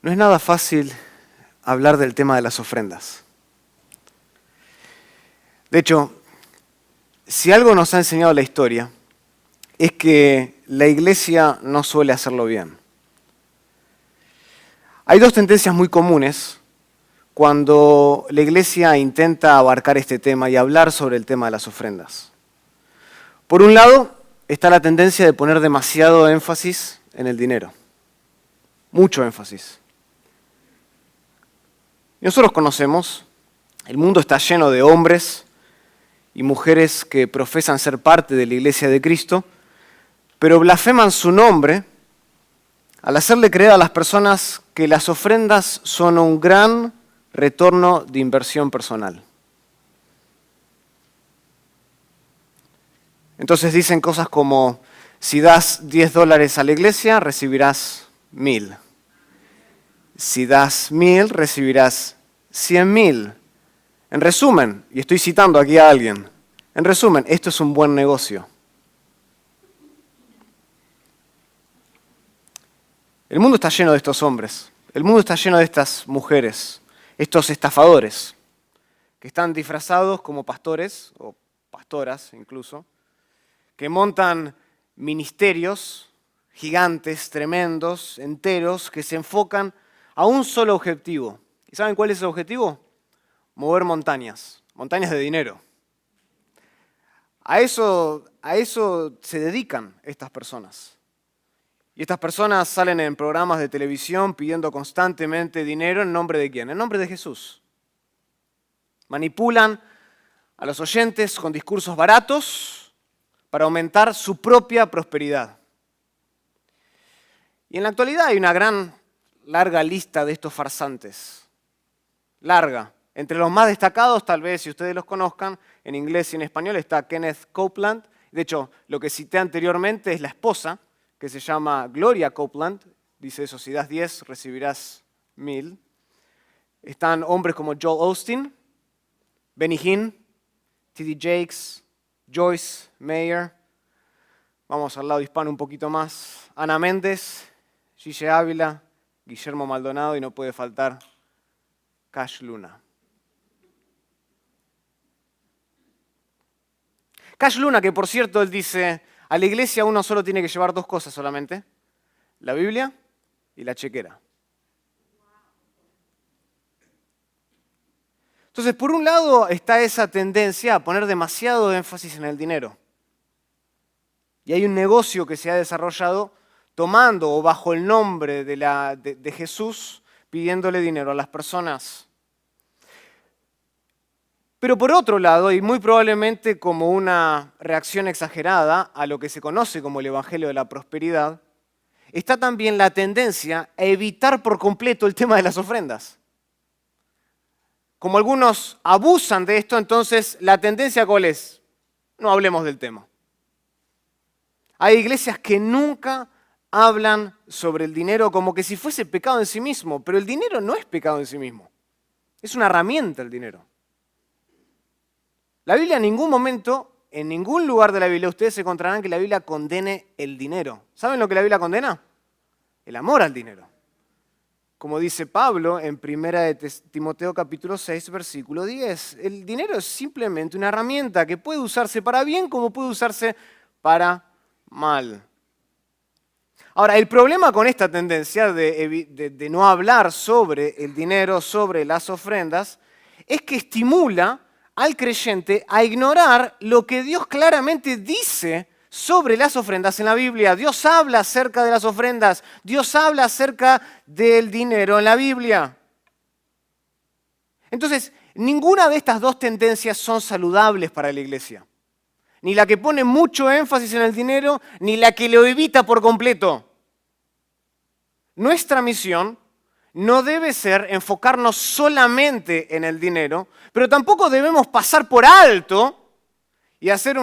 No es nada fácil hablar del tema de las ofrendas. De hecho, si algo nos ha enseñado la historia, es que la iglesia no suele hacerlo bien. Hay dos tendencias muy comunes cuando la iglesia intenta abarcar este tema y hablar sobre el tema de las ofrendas. Por un lado, está la tendencia de poner demasiado énfasis en el dinero. Mucho énfasis. Y nosotros conocemos, el mundo está lleno de hombres y mujeres que profesan ser parte de la iglesia de Cristo, pero blasfeman su nombre al hacerle creer a las personas que las ofrendas son un gran retorno de inversión personal. Entonces dicen cosas como, si das $10 a la iglesia, recibirás 1,000. Si das 1,000, recibirás 100,000. En resumen, y estoy citando aquí a alguien, en resumen, esto es un buen negocio. El mundo está lleno de estos hombres, el mundo está lleno de estas mujeres, estos estafadores, que están disfrazados como pastores, o pastoras incluso, que montan ministerios gigantes, tremendos, enteros, que se enfocan a un solo objetivo. ¿Y saben cuál es el objetivo? Mover montañas de dinero. A eso se dedican estas personas. Y estas personas salen en programas de televisión pidiendo constantemente dinero ¿en nombre de quién? En nombre de Jesús. Manipulan a los oyentes con discursos baratos para aumentar su propia prosperidad. Y en la actualidad hay una larga lista de estos farsantes. Larga. Entre los más destacados, tal vez si ustedes los conozcan, en inglés y en español, está Kenneth Copeland. De hecho, lo que cité anteriormente es la esposa, que se llama Gloria Copeland. Dice eso, si das 10, recibirás 1,000. Están hombres como Joel Osteen, Benny Hinn, T.D. Jakes, Joyce Meyer. Vamos al lado hispano un poquito más. Ana Méndez, Gille Ávila, Guillermo Maldonado y no puede faltar Cash Luna. Cash Luna, que por cierto él dice, a la iglesia uno solo tiene que llevar 2 cosas solamente, la Biblia y la chequera. Entonces, por un lado está esa tendencia a poner demasiado énfasis en el dinero. Y hay un negocio que se ha desarrollado tomando o bajo el nombre de Jesús, pidiéndole dinero a las personas. Pero por otro lado, y muy probablemente como una reacción exagerada a lo que se conoce como el Evangelio de la Prosperidad, está también la tendencia a evitar por completo el tema de las ofrendas. Como algunos abusan de esto, entonces la tendencia ¿cuál es? No hablemos del tema. Hay iglesias que nunca hablan sobre el dinero como que si fuese pecado en sí mismo, pero el dinero no es pecado en sí mismo. Es una herramienta el dinero. La Biblia en ningún momento, en ningún lugar de la Biblia, ustedes se encontrarán que la Biblia condene el dinero. ¿Saben lo que la Biblia condena? El amor al dinero. Como dice Pablo en 1 de Timoteo capítulo 6, versículo 10. El dinero es simplemente una herramienta que puede usarse para bien como puede usarse para mal. Ahora, el problema con esta tendencia de no hablar sobre el dinero, sobre las ofrendas, es que estimula al creyente a ignorar lo que Dios claramente dice sobre las ofrendas en la Biblia. Dios habla acerca de las ofrendas, Dios habla acerca del dinero en la Biblia. Entonces, ninguna de estas dos tendencias son saludables para la iglesia. Ni la que pone mucho énfasis en el dinero, ni la que lo evita por completo. Nuestra misión no debe ser enfocarnos solamente en el dinero, pero tampoco debemos pasar por alto y hacer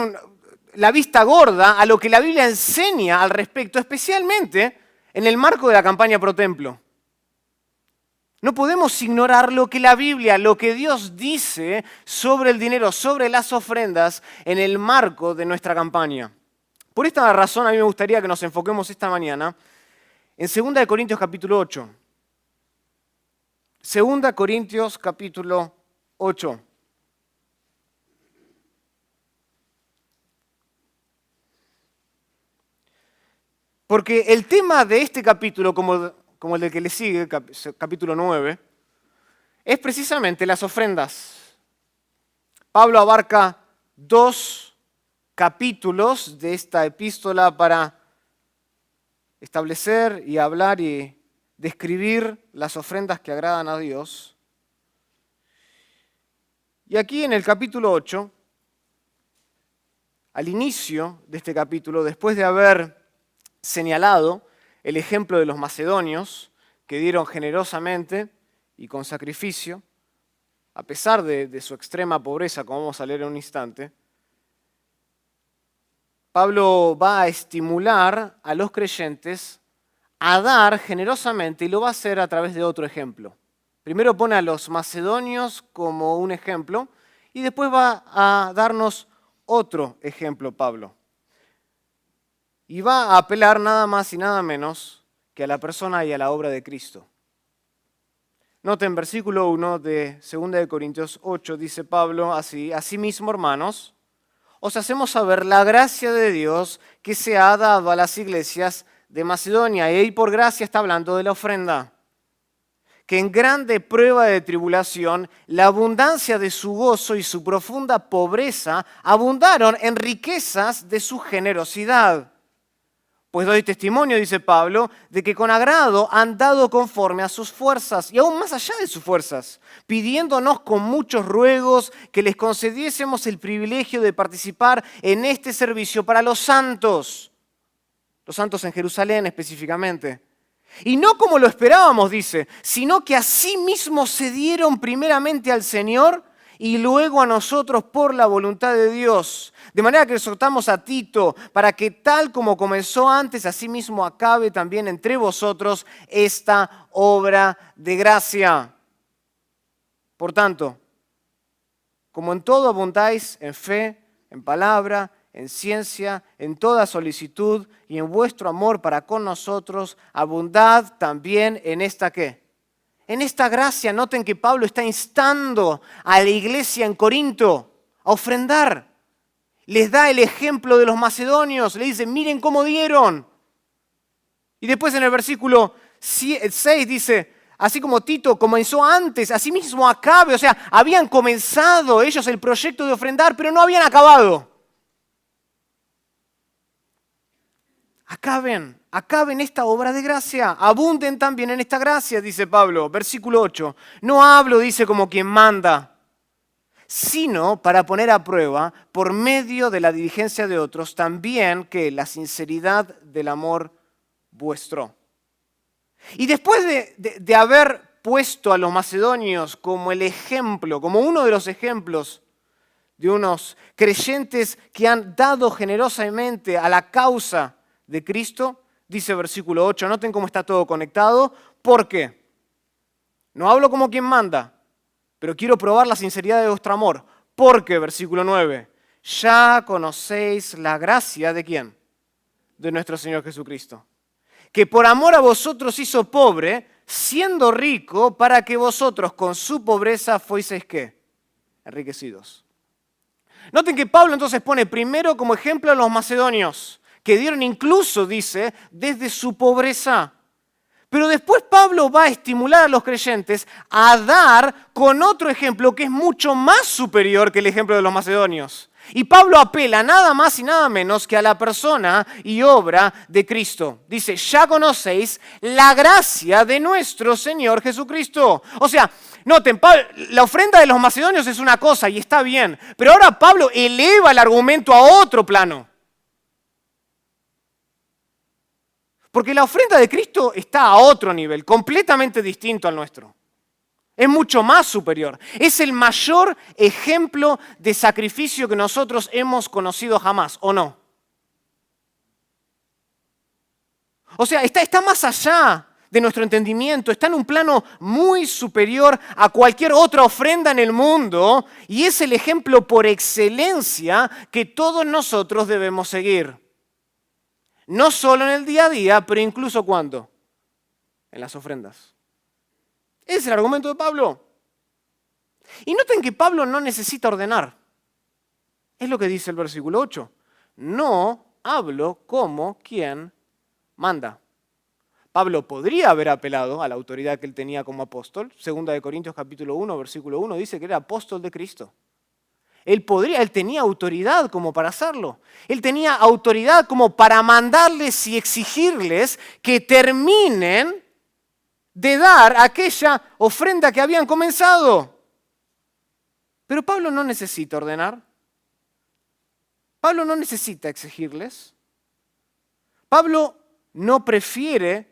la vista gorda a lo que la Biblia enseña al respecto, especialmente en el marco de la campaña Pro Templo. No podemos ignorar lo que la Biblia, lo que Dios dice sobre el dinero, sobre las ofrendas, en el marco de nuestra campaña. Por esta razón, a mí me gustaría que nos enfoquemos esta mañana en 2 Corintios capítulo 8. 2 Corintios capítulo 8. Porque el tema de este capítulo, como el del que le sigue, capítulo 9, es precisamente las ofrendas. Pablo abarca 2 capítulos de esta epístola para establecer y hablar y describir las ofrendas que agradan a Dios. Y aquí en el capítulo 8, al inicio de este capítulo, después de haber señalado el ejemplo de los macedonios que dieron generosamente y con sacrificio, a pesar de su extrema pobreza, como vamos a leer en un instante, Pablo va a estimular a los creyentes a dar generosamente y lo va a hacer a través de otro ejemplo. Primero pone a los macedonios como un ejemplo y después va a darnos otro ejemplo, Pablo. Y va a apelar nada más y nada menos que a la persona y a la obra de Cristo. Noten, versículo 1 de 2 Corintios 8, dice Pablo así: asimismo, hermanos, os hacemos saber la gracia de Dios que se ha dado a las iglesias de Macedonia. Y ahí por gracia está hablando de la ofrenda. Que en grande prueba de tribulación, la abundancia de su gozo y su profunda pobreza abundaron en riquezas de su generosidad. Pues doy testimonio, dice Pablo, de que con agrado han dado conforme a sus fuerzas y aún más allá de sus fuerzas, pidiéndonos con muchos ruegos que les concediésemos el privilegio de participar en este servicio para los santos en Jerusalén específicamente. Y no como lo esperábamos, dice, sino que asimismo se dieron primeramente al Señor y luego a nosotros por la voluntad de Dios. De manera que exhortamos a Tito para que tal como comenzó antes, asimismo acabe también entre vosotros esta obra de gracia. Por tanto, como en todo abundáis en fe, en palabra, en ciencia, en toda solicitud y en vuestro amor para con nosotros, abundad también en esta ¿qué? En esta gracia. Noten que Pablo está instando a la iglesia en Corinto a ofrendar. Les da el ejemplo de los macedonios, le dice, miren cómo dieron. Y después en el versículo 6 dice, así como Tito comenzó antes, así mismo acabe. O sea, habían comenzado ellos el proyecto de ofrendar, pero no habían acabado. Acaben esta obra de gracia, abunden también en esta gracia, dice Pablo, versículo 8. No hablo, dice, como quien manda, sino para poner a prueba, por medio de la diligencia de otros, también que la sinceridad del amor vuestro. Y después de haber puesto a los macedonios como el ejemplo, como uno de los ejemplos de unos creyentes que han dado generosamente a la causa de Cristo, dice versículo 8, noten cómo está todo conectado. ¿Por qué? No hablo como quien manda, pero quiero probar la sinceridad de vuestro amor. Porque, versículo 9, ya conocéis la gracia de ¿quién? De nuestro Señor Jesucristo. Que por amor a vosotros hizo pobre, siendo rico, para que vosotros con su pobreza fueseis ¿qué? Enriquecidos. Noten que Pablo entonces pone primero como ejemplo a los macedonios, que dieron incluso, dice, desde su pobreza. Pero después Pablo va a estimular a los creyentes a dar con otro ejemplo que es mucho más superior que el ejemplo de los macedonios. Y Pablo apela nada más y nada menos que a la persona y obra de Cristo. Dice, ya conocéis la gracia de nuestro Señor Jesucristo. O sea, noten, la ofrenda de los macedonios es una cosa y está bien, pero ahora Pablo eleva el argumento a otro plano. Porque la ofrenda de Cristo está a otro nivel, completamente distinto al nuestro. Es mucho más superior. Es el mayor ejemplo de sacrificio que nosotros hemos conocido jamás, ¿o no? O sea, está más allá de nuestro entendimiento, está en un plano muy superior a cualquier otra ofrenda en el mundo y es el ejemplo por excelencia que todos nosotros debemos seguir. No solo en el día a día, pero incluso ¿cuándo? En las ofrendas. Ese es el argumento de Pablo. Y noten que Pablo no necesita ordenar. Es lo que dice el versículo 8. No hablo como quien manda. Pablo podría haber apelado a la autoridad que él tenía como apóstol. Segunda de Corintios capítulo 1, versículo 1 dice que era apóstol de Cristo. Él tenía autoridad como para hacerlo. Él tenía autoridad como para mandarles y exigirles que terminen de dar aquella ofrenda que habían comenzado. Pero Pablo no necesita ordenar. Pablo no necesita exigirles. Pablo no prefiere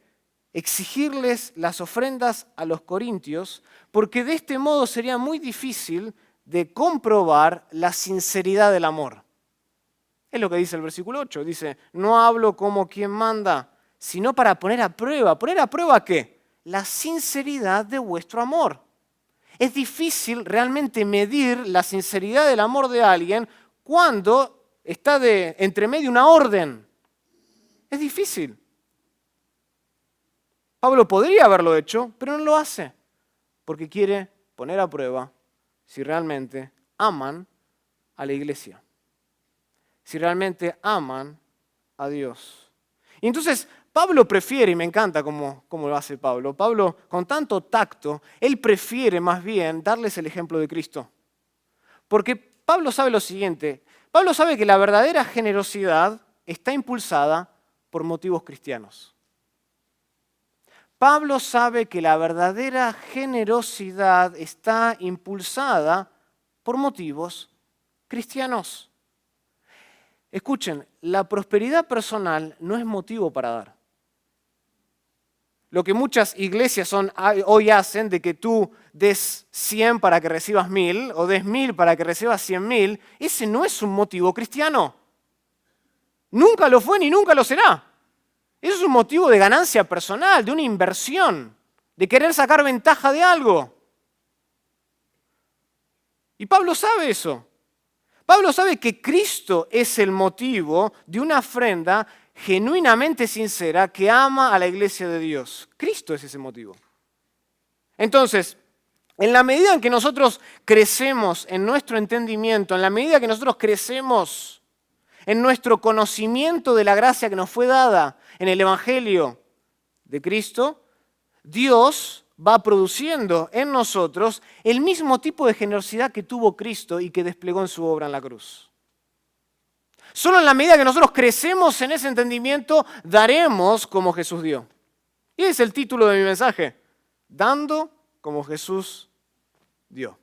exigirles las ofrendas a los corintios porque de este modo sería muy difícil de comprobar la sinceridad del amor. Es lo que dice el versículo 8. Dice, no hablo como quien manda, sino para poner a prueba. ¿Poner a prueba qué? La sinceridad de vuestro amor. Es difícil realmente medir la sinceridad del amor de alguien cuando está entre medio una orden. Es difícil. Pablo podría haberlo hecho, pero no lo hace, porque quiere poner a prueba si realmente aman a la iglesia, si realmente aman a Dios. Y entonces Pablo prefiere, y me encanta cómo lo hace Pablo, con tanto tacto, él prefiere más bien darles el ejemplo de Cristo. Porque Pablo sabe lo siguiente, Pablo sabe que la verdadera generosidad está impulsada por motivos cristianos. Pablo sabe que la verdadera generosidad está impulsada por motivos cristianos. Escuchen, la prosperidad personal no es motivo para dar. Lo que muchas iglesias hoy hacen de que tú des 100 para que recibas 1000 o des 1000 para que recibas 100.000, ese no es un motivo cristiano. Nunca lo fue ni nunca lo será. Eso es un motivo de ganancia personal, de una inversión, de querer sacar ventaja de algo. Y Pablo sabe eso. Pablo sabe que Cristo es el motivo de una ofrenda genuinamente sincera que ama a la iglesia de Dios. Cristo es ese motivo. Entonces, en la medida en que nosotros crecemos en nuestro entendimiento, en la medida que nosotros crecemos en nuestro conocimiento de la gracia que nos fue dada en el Evangelio de Cristo, Dios va produciendo en nosotros el mismo tipo de generosidad que tuvo Cristo y que desplegó en su obra en la cruz. Solo en la medida que nosotros crecemos en ese entendimiento, daremos como Jesús dio. Y ese es el título de mi mensaje, dando como Jesús dio.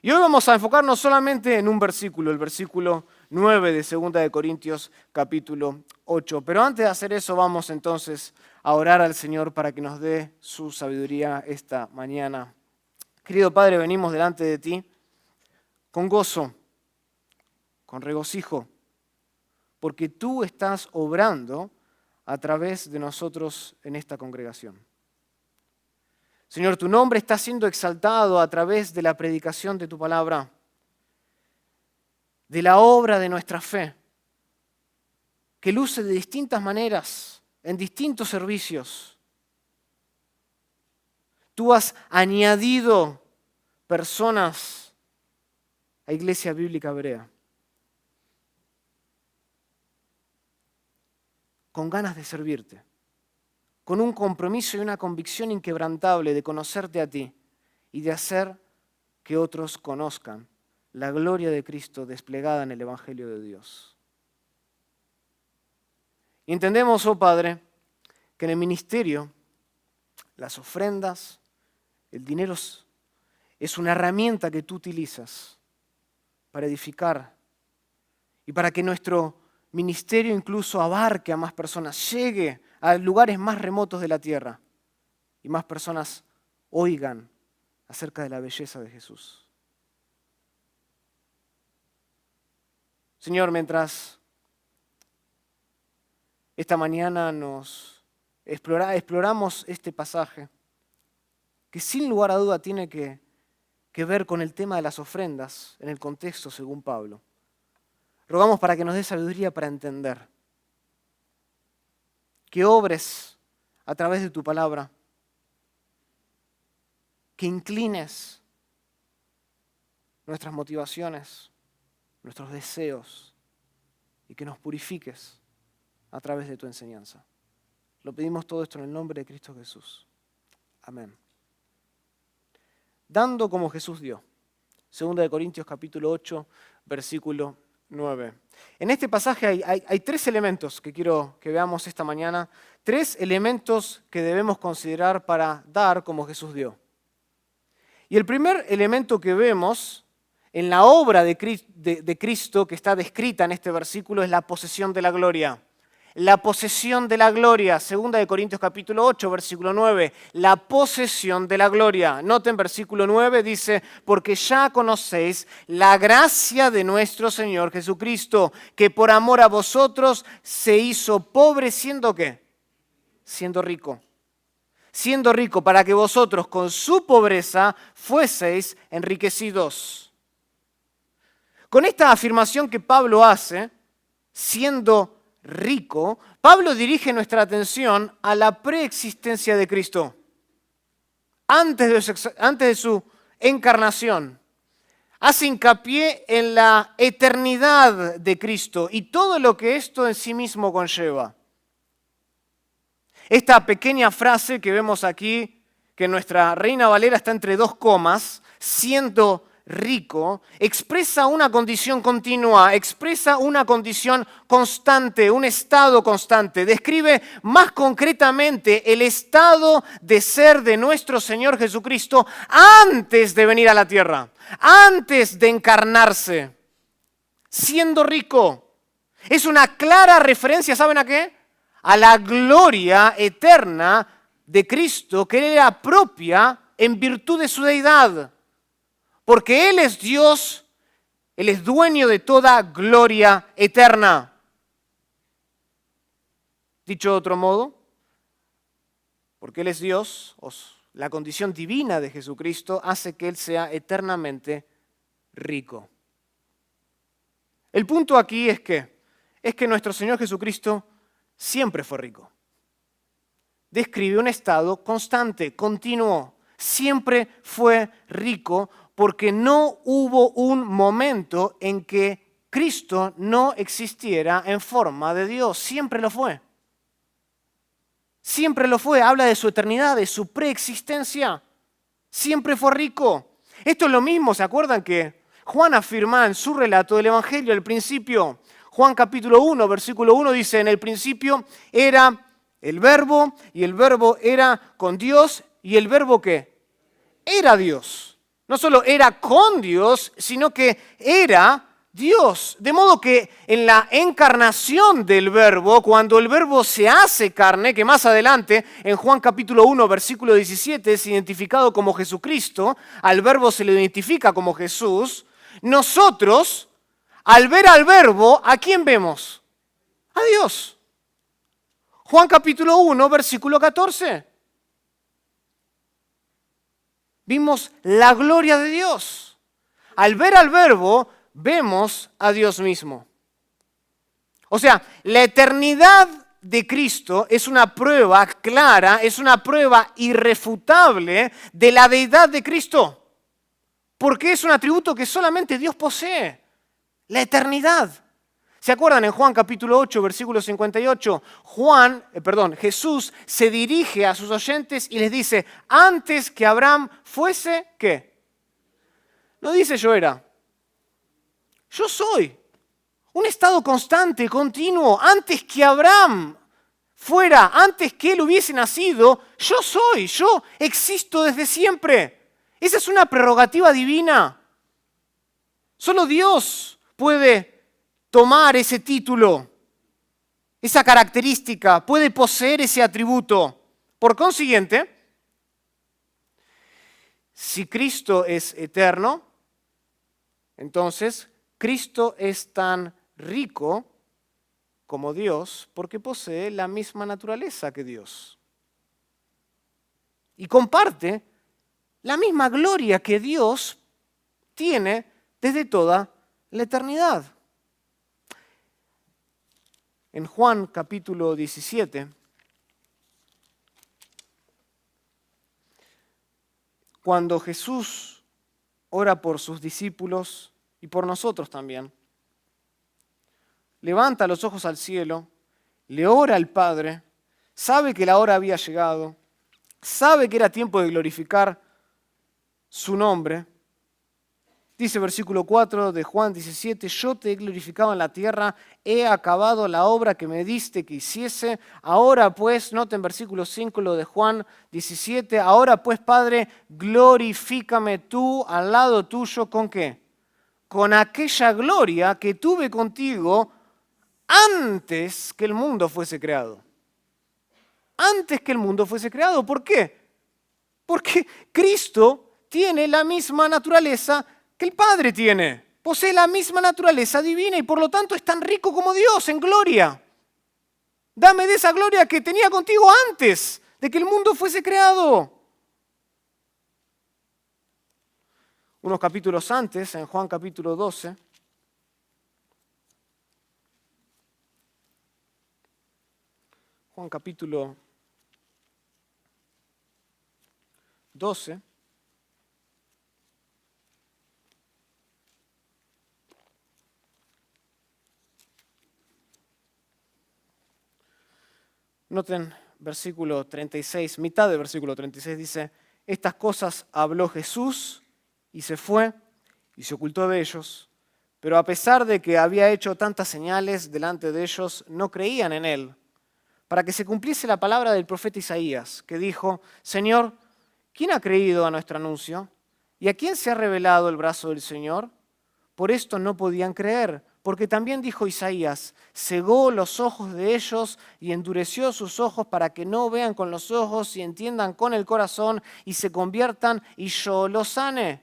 Y hoy vamos a enfocarnos solamente en un versículo, el versículo 9 de 2 de Corintios capítulo 8. Pero antes de hacer eso vamos entonces a orar al Señor para que nos dé su sabiduría esta mañana. Querido Padre, venimos delante de ti con gozo, con regocijo, porque tú estás obrando a través de nosotros en esta congregación. Señor, tu nombre está siendo exaltado a través de la predicación de tu palabra, de la obra de nuestra fe, que luce de distintas maneras, en distintos servicios. Tú has añadido personas a Iglesia Bíblica Hebrea, con ganas de servirte, con un compromiso y una convicción inquebrantable de conocerte a ti y de hacer que otros conozcan la gloria de Cristo desplegada en el Evangelio de Dios. Y entendemos, oh Padre, que en el ministerio las ofrendas, el dinero es una herramienta que tú utilizas para edificar y para que nuestro ministerio incluso abarque a más personas, llegue a lugares más remotos de la tierra y más personas oigan acerca de la belleza de Jesús. Señor, mientras esta mañana nos exploramos este pasaje, que sin lugar a duda tiene que ver con el tema de las ofrendas en el contexto según Pablo, rogamos para que nos dé sabiduría para entender, que obres a través de tu palabra, que inclines nuestras motivaciones, nuestros deseos y que nos purifiques a través de tu enseñanza. Lo pedimos todo esto en el nombre de Cristo Jesús. Amén. Dando como Jesús dio. 2 Corintios capítulo 8, versículo 9. En este pasaje hay tres elementos que quiero que veamos esta mañana. Tres elementos que debemos considerar para dar como Jesús dio. Y el primer elemento que vemos en la obra de Cristo que está descrita en este versículo es la posesión de la gloria. La posesión de la gloria, 2 Corintios capítulo 8, versículo 9, la posesión de la gloria. Noten versículo 9, dice, porque ya conocéis la gracia de nuestro Señor Jesucristo, que por amor a vosotros se hizo pobre, ¿siendo qué? Siendo rico. Siendo rico para que vosotros con su pobreza fueseis enriquecidos. Con esta afirmación que Pablo hace, siendo rico, Pablo dirige nuestra atención a la preexistencia de Cristo, antes de su encarnación. Hace hincapié en la eternidad de Cristo y todo lo que esto en sí mismo conlleva. Esta pequeña frase que vemos aquí, que nuestra Reina Valera está entre dos comas, siendo rico, expresa una condición continua, expresa una condición constante, un estado constante. Describe más concretamente el estado de ser de nuestro Señor Jesucristo antes de venir a la tierra, antes de encarnarse, siendo rico. Es una clara referencia, ¿saben a qué? A la gloria eterna de Cristo que le era propia en virtud de su deidad. Porque Él es Dios, Él es dueño de toda gloria eterna. Dicho de otro modo, porque Él es Dios, la condición divina de Jesucristo hace que Él sea eternamente rico. El punto aquí es que nuestro Señor Jesucristo siempre fue rico. Describe un estado constante, continuo. Siempre fue rico porque no hubo un momento en que Cristo no existiera en forma de Dios. Siempre lo fue. Siempre lo fue. Habla de su eternidad, de su preexistencia. Siempre fue rico. Esto es lo mismo, ¿se acuerdan que Juan afirma en su relato del Evangelio al principio? Juan capítulo 1, versículo 1 dice, en el principio era el Verbo y el Verbo era con Dios y el Verbo ¿qué? Era Dios. No solo era con Dios, sino que era Dios. De modo que en la encarnación del Verbo, cuando el Verbo se hace carne, que más adelante en Juan capítulo 1, versículo 17 es identificado como Jesucristo, al Verbo se le identifica como Jesús, nosotros, al ver al Verbo, ¿a quién vemos? A Dios. Juan capítulo 1, versículo 14. Vimos la gloria de Dios. Al ver al Verbo, vemos a Dios mismo. O sea, la eternidad de Cristo es una prueba clara, es una prueba irrefutable de la deidad de Cristo. Porque es un atributo que solamente Dios posee, la eternidad. ¿Se acuerdan en Juan capítulo 8, versículo 58? Jesús se dirige a sus oyentes y les dice, antes que Abraham fuese, ¿qué? No dice yo era. Yo soy. Un estado constante, continuo. Antes que Abraham fuera, antes que él hubiese nacido, yo soy. Yo existo desde siempre. Esa es una prerrogativa divina. Solo Dios puede tomar ese título, esa característica, puede poseer ese atributo. Por consiguiente, si Cristo es eterno, entonces Cristo es tan rico como Dios porque posee la misma naturaleza que Dios. Y comparte la misma gloria que Dios tiene desde toda la eternidad. En Juan capítulo 17, cuando Jesús ora por sus discípulos y por nosotros también. Levanta los ojos al cielo, le ora al Padre, sabe que la hora había llegado, sabe que era tiempo de glorificar su nombre. Dice versículo 4 de Juan 17, yo te he glorificado en la tierra, he acabado la obra que me diste que hiciese. Ahora pues, noten versículo 5 lo de Juan 17, ahora pues Padre, glorifícame tú al lado tuyo, ¿con qué? Con aquella gloria que tuve contigo antes que el mundo fuese creado. Antes que el mundo fuese creado. ¿Por qué? Porque Cristo tiene la misma naturaleza que el Padre tiene. Posee la misma naturaleza divina y por lo tanto es tan rico como Dios en gloria. Dame de esa gloria que tenía contigo antes de que el mundo fuese creado. Unos capítulos antes, en Juan capítulo 12, Juan capítulo 12, noten versículo 36, mitad del versículo 36 dice, estas cosas habló Jesús y se fue y se ocultó de ellos, pero a pesar de que había hecho tantas señales delante de ellos, no creían en él, para que se cumpliese la palabra del profeta Isaías, que dijo, Señor, ¿quién ha creído a nuestro anuncio? ¿Y a quién se ha revelado el brazo del Señor? Por esto no podían creer, porque también dijo Isaías, cegó los ojos de ellos y endureció sus ojos para que no vean con los ojos y entiendan con el corazón y se conviertan y yo los sane.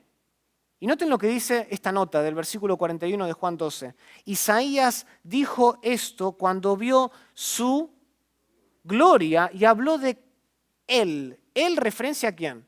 Y noten lo que dice esta nota del versículo 41 de Juan 12. Isaías dijo esto cuando vio su gloria y habló de él. ¿Él referencia a quién?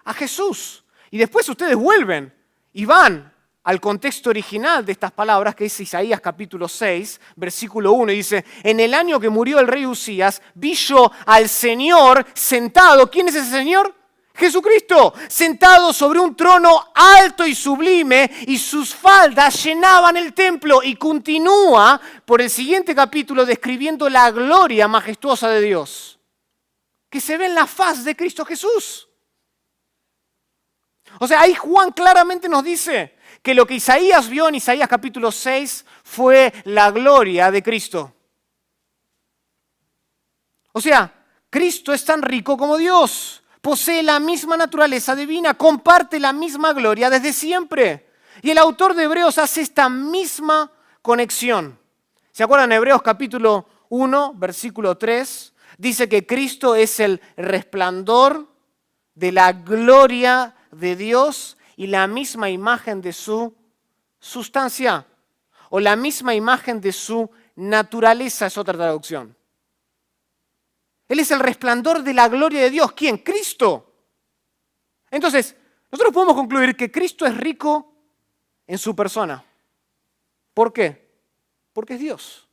A Jesús. Y después ustedes vuelven y van al contexto original de estas palabras que es Isaías capítulo 6, versículo 1, y dice, en el año que murió el rey Usías, vi yo al Señor sentado. ¿Quién es ese Señor? Jesucristo, sentado sobre un trono alto y sublime, y sus faldas llenaban el templo. Y continúa por el siguiente capítulo describiendo la gloria majestuosa de Dios, que se ve en la faz de Cristo Jesús. O sea, ahí Juan claramente nos dice que lo que Isaías vio en Isaías capítulo 6 fue la gloria de Cristo. O sea, Cristo es tan rico como Dios, posee la misma naturaleza divina, comparte la misma gloria desde siempre. Y el autor de Hebreos hace esta misma conexión. ¿Se acuerdan? Hebreos capítulo 1, versículo 3, dice que Cristo es el resplandor de la gloria de Dios y la misma imagen de su sustancia, o la misma imagen de su naturaleza, es otra traducción. Él es el resplandor de la gloria de Dios. ¿Quién? Cristo. Entonces, nosotros podemos concluir que Cristo es rico en su persona. ¿Por qué? Porque es Dios.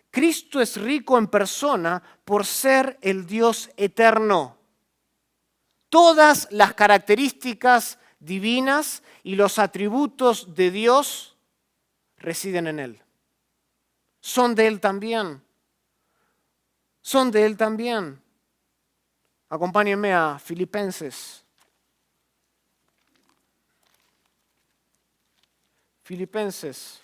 Cristo es rico en persona por ser el Dios eterno. Todas las características divinas y los atributos de Dios residen en Él. Son de Él también. Son de Él también. Acompáñenme a Filipenses. Filipenses.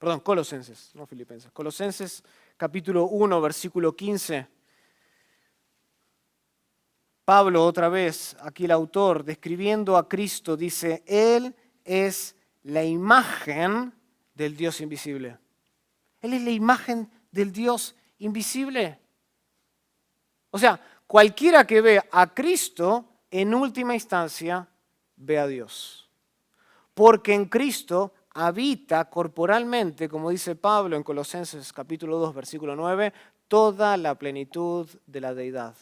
Perdón, Colosenses, no Filipenses. Colosenses capítulo 1, versículo 15. Pablo, otra vez, aquí el autor, describiendo a Cristo, dice, Él es la imagen del Dios invisible. Él es la imagen del Dios invisible. O sea, cualquiera que ve a Cristo, en última instancia, ve a Dios. Porque en Cristo habita corporalmente, como dice Pablo en Colosenses capítulo 2, versículo 9, toda la plenitud de la deidad.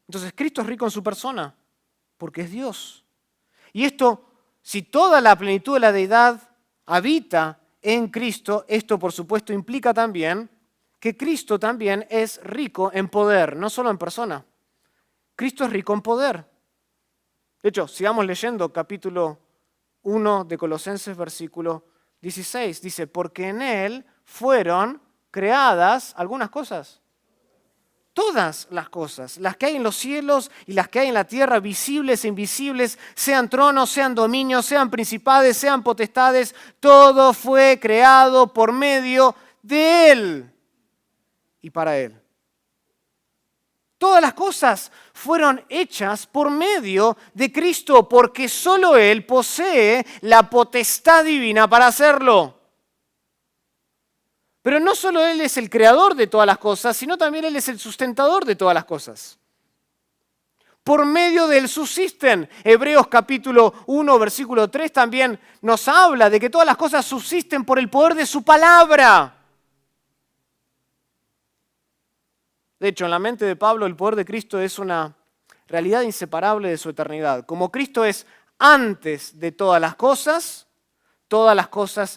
Entonces, Cristo es rico en su persona. porque es Dios. Y esto, si toda la plenitud de la deidad habita en Cristo, esto por supuesto implica también que Cristo también es rico en poder, no solo en persona. Cristo es rico en poder. De hecho, sigamos leyendo capítulo 1 de Colosenses, versículo 16. Dice, porque en Él fueron creadas algunas cosas. Todas las cosas, las que hay en los cielos y las que hay en la tierra, visibles e invisibles, sean tronos, sean dominios, sean principados, sean potestades, todo fue creado por medio de Él y para Él. Todas las cosas fueron hechas por medio de Cristo, porque solo Él posee la potestad divina para hacerlo. Pero no solo Él es el creador de todas las cosas, sino también Él es el sustentador de todas las cosas. Por medio de Él subsisten. Hebreos capítulo 1, versículo 3 también nos habla de que todas las cosas subsisten por el poder de su palabra. De hecho, en la mente de Pablo, el poder de Cristo es una realidad inseparable de su eternidad. Como Cristo es antes de todas las cosas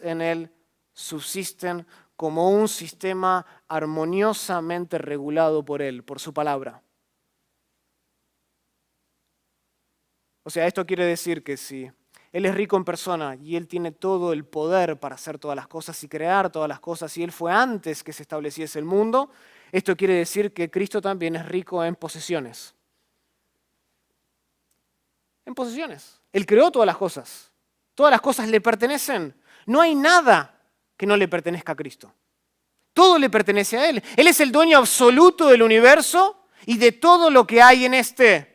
en Él subsisten como un sistema armoniosamente regulado por Él, por su palabra. O sea, esto quiere decir que si Él es rico en persona y Él tiene todo el poder para hacer todas las cosas y crear todas las cosas, y Él fue antes que se estableciese el mundo, esto quiere decir que Cristo también es rico en posesiones. En posesiones. Él creó todas las cosas. Todas las cosas le pertenecen. No hay nada que no le pertenezca a Cristo. Todo le pertenece a Él. Él es el dueño absoluto del universo y de todo lo que hay en este.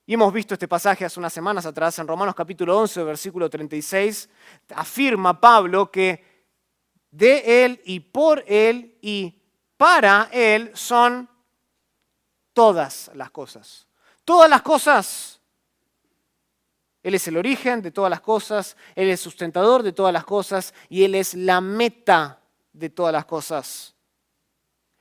Y hemos visto este pasaje hace unas semanas atrás en Romanos capítulo 11, versículo 36. Afirma Pablo que de Él y por Él y para Él son todas las cosas. Todas las cosas. Él es el origen de todas las cosas, Él es sustentador de todas las cosas y Él es la meta de todas las cosas.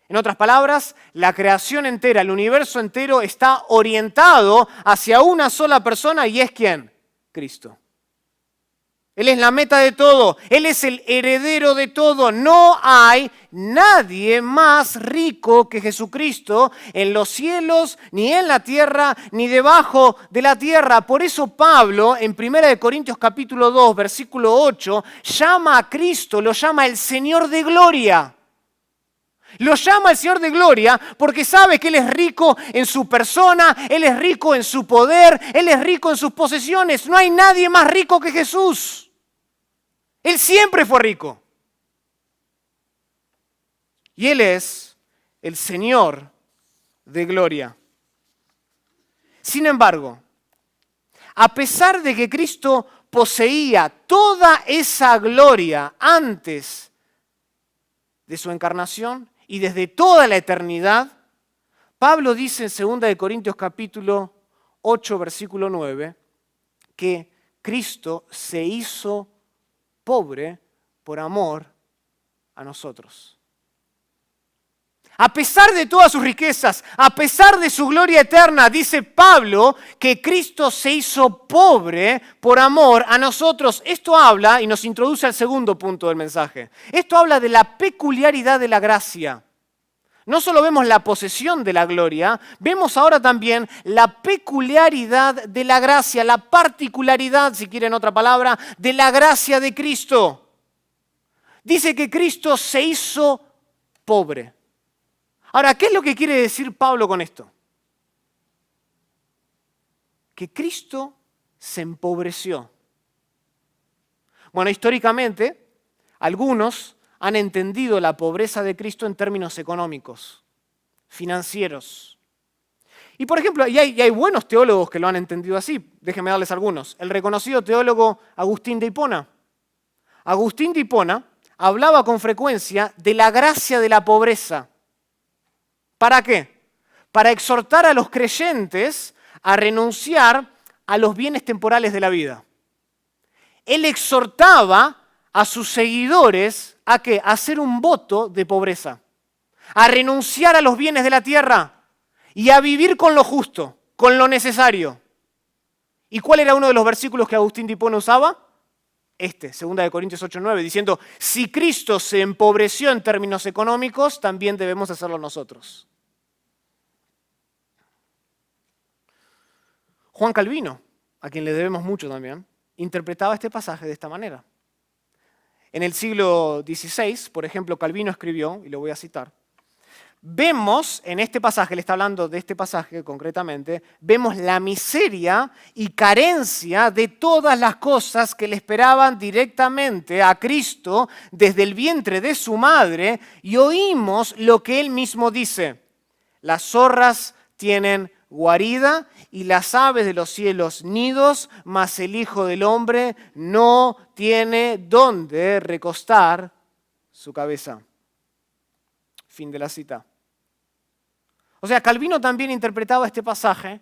En otras palabras, la creación entera, el universo entero está orientado hacia una sola persona y es ¿quién? Cristo. Él es la meta de todo, Él es el heredero de todo. No hay nadie más rico que Jesucristo en los cielos, ni en la tierra, ni debajo de la tierra. Por eso Pablo, en 1 Corintios capítulo 2, versículo 8, llama a Cristo, lo llama el Señor de gloria. Lo llama el Señor de gloria porque sabe que Él es rico en su persona, Él es rico en su poder, Él es rico en sus posesiones. No hay nadie más rico que Jesús. Él siempre fue rico. Y Él es el Señor de gloria. Sin embargo, a pesar de que Cristo poseía toda esa gloria antes de su encarnación y desde toda la eternidad, Pablo dice en 2 Corintios capítulo 8, versículo 9, que Cristo se hizo pobre por amor a nosotros. A pesar de todas sus riquezas, a pesar de su gloria eterna, dice Pablo que Cristo se hizo pobre por amor a nosotros. Esto habla, y nos introduce al segundo punto del mensaje, esto habla de la peculiaridad de la gracia. No solo vemos la posesión de la gloria, vemos ahora también la peculiaridad de la gracia, la particularidad, si quieren otra palabra, de la gracia de Cristo. Dice que Cristo se hizo pobre. Ahora, ¿qué es lo que quiere decir Pablo con esto? Que Cristo se empobreció. Bueno, históricamente, algunos han entendido la pobreza de Cristo en términos económicos, financieros. Y por ejemplo, y hay buenos teólogos que lo han entendido así. Déjenme darles algunos. El reconocido teólogo Agustín de Hipona. Agustín de Hipona hablaba con frecuencia de la gracia de la pobreza. ¿Para qué? Para exhortar a los creyentes a renunciar a los bienes temporales de la vida. Él exhortaba a sus seguidores ¿a qué? A hacer un voto de pobreza, a renunciar a los bienes de la tierra y a vivir con lo justo. con lo necesario. ¿Y cuál era uno de los versículos que Agustín de Hipona usaba? 2 Corintios 8:9, diciendo, si Cristo se empobreció en términos económicos, también debemos hacerlo nosotros. Juan Calvino, a quien le debemos mucho también, interpretaba este pasaje de esta manera. En el siglo XVI, por ejemplo, Calvino escribió, y lo voy a citar, vemos en este pasaje, le está hablando de este pasaje concretamente, vemos la miseria y carencia de todas las cosas que le esperaban directamente a Cristo desde el vientre de su madre y oímos lo que él mismo dice. Las zorras tienen guarida y las aves de los cielos nidos, mas el Hijo del Hombre no tiene dónde recostar su cabeza. Fin de la cita. O sea, Calvino también interpretaba este pasaje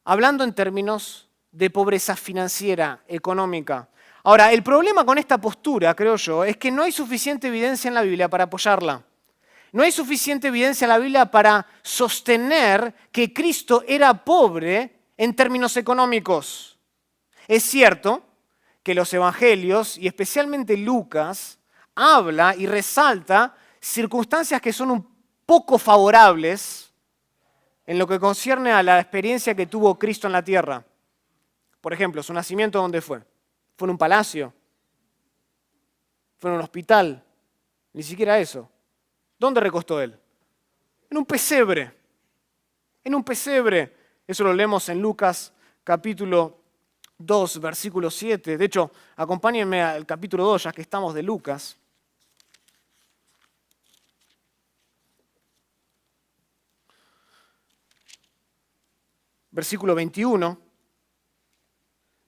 hablando en términos de pobreza financiera, económica. Ahora, el problema con esta postura, creo yo, es que no hay suficiente evidencia en la Biblia para apoyarla. No hay suficiente evidencia en la Biblia para sostener que Cristo era pobre en términos económicos. Es cierto que los evangelios, y especialmente Lucas, habla y resalta circunstancias que son un poco favorables en lo que concierne a la experiencia que tuvo Cristo en la tierra. Por ejemplo, su nacimiento, ¿dónde fue? ¿Fue en un palacio? ¿Fue en un hospital? Ni siquiera eso. ¿Dónde recostó él? En un pesebre. En un pesebre. Eso lo leemos en Lucas capítulo 2, versículo 7. De hecho, acompáñenme al capítulo 2, ya que estamos de Lucas. Versículo 21,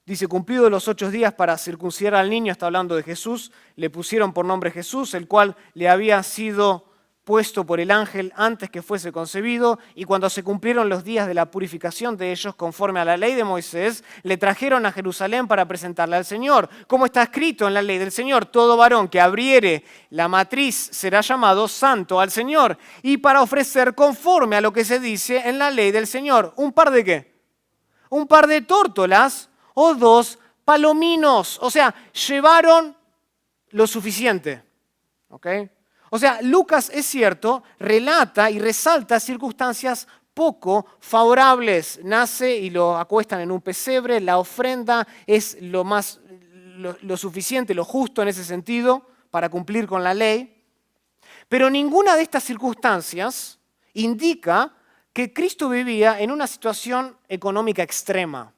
dice, cumplido los 8 días para circuncidar al niño, está hablando de Jesús, le pusieron por nombre Jesús, el cual le había sido puesto por el ángel antes que fuese concebido, y cuando se cumplieron los días de la purificación de ellos, conforme a la ley de Moisés, le trajeron a Jerusalén para presentarle al Señor. Como está escrito en la ley del Señor, todo varón que abriere la matriz será llamado santo al Señor, y para ofrecer conforme a lo que se dice en la ley del Señor. ¿Un par de qué? Un par de tórtolas o 2 palominos. O sea, llevaron lo suficiente. ¿Ok? O sea, Lucas, es cierto, relata y resalta circunstancias poco favorables. Nace y lo acuestan en un pesebre, la ofrenda es lo suficiente, lo justo en ese sentido, para cumplir con la ley. Pero ninguna de estas circunstancias indica que Cristo vivía en una situación económica extrema.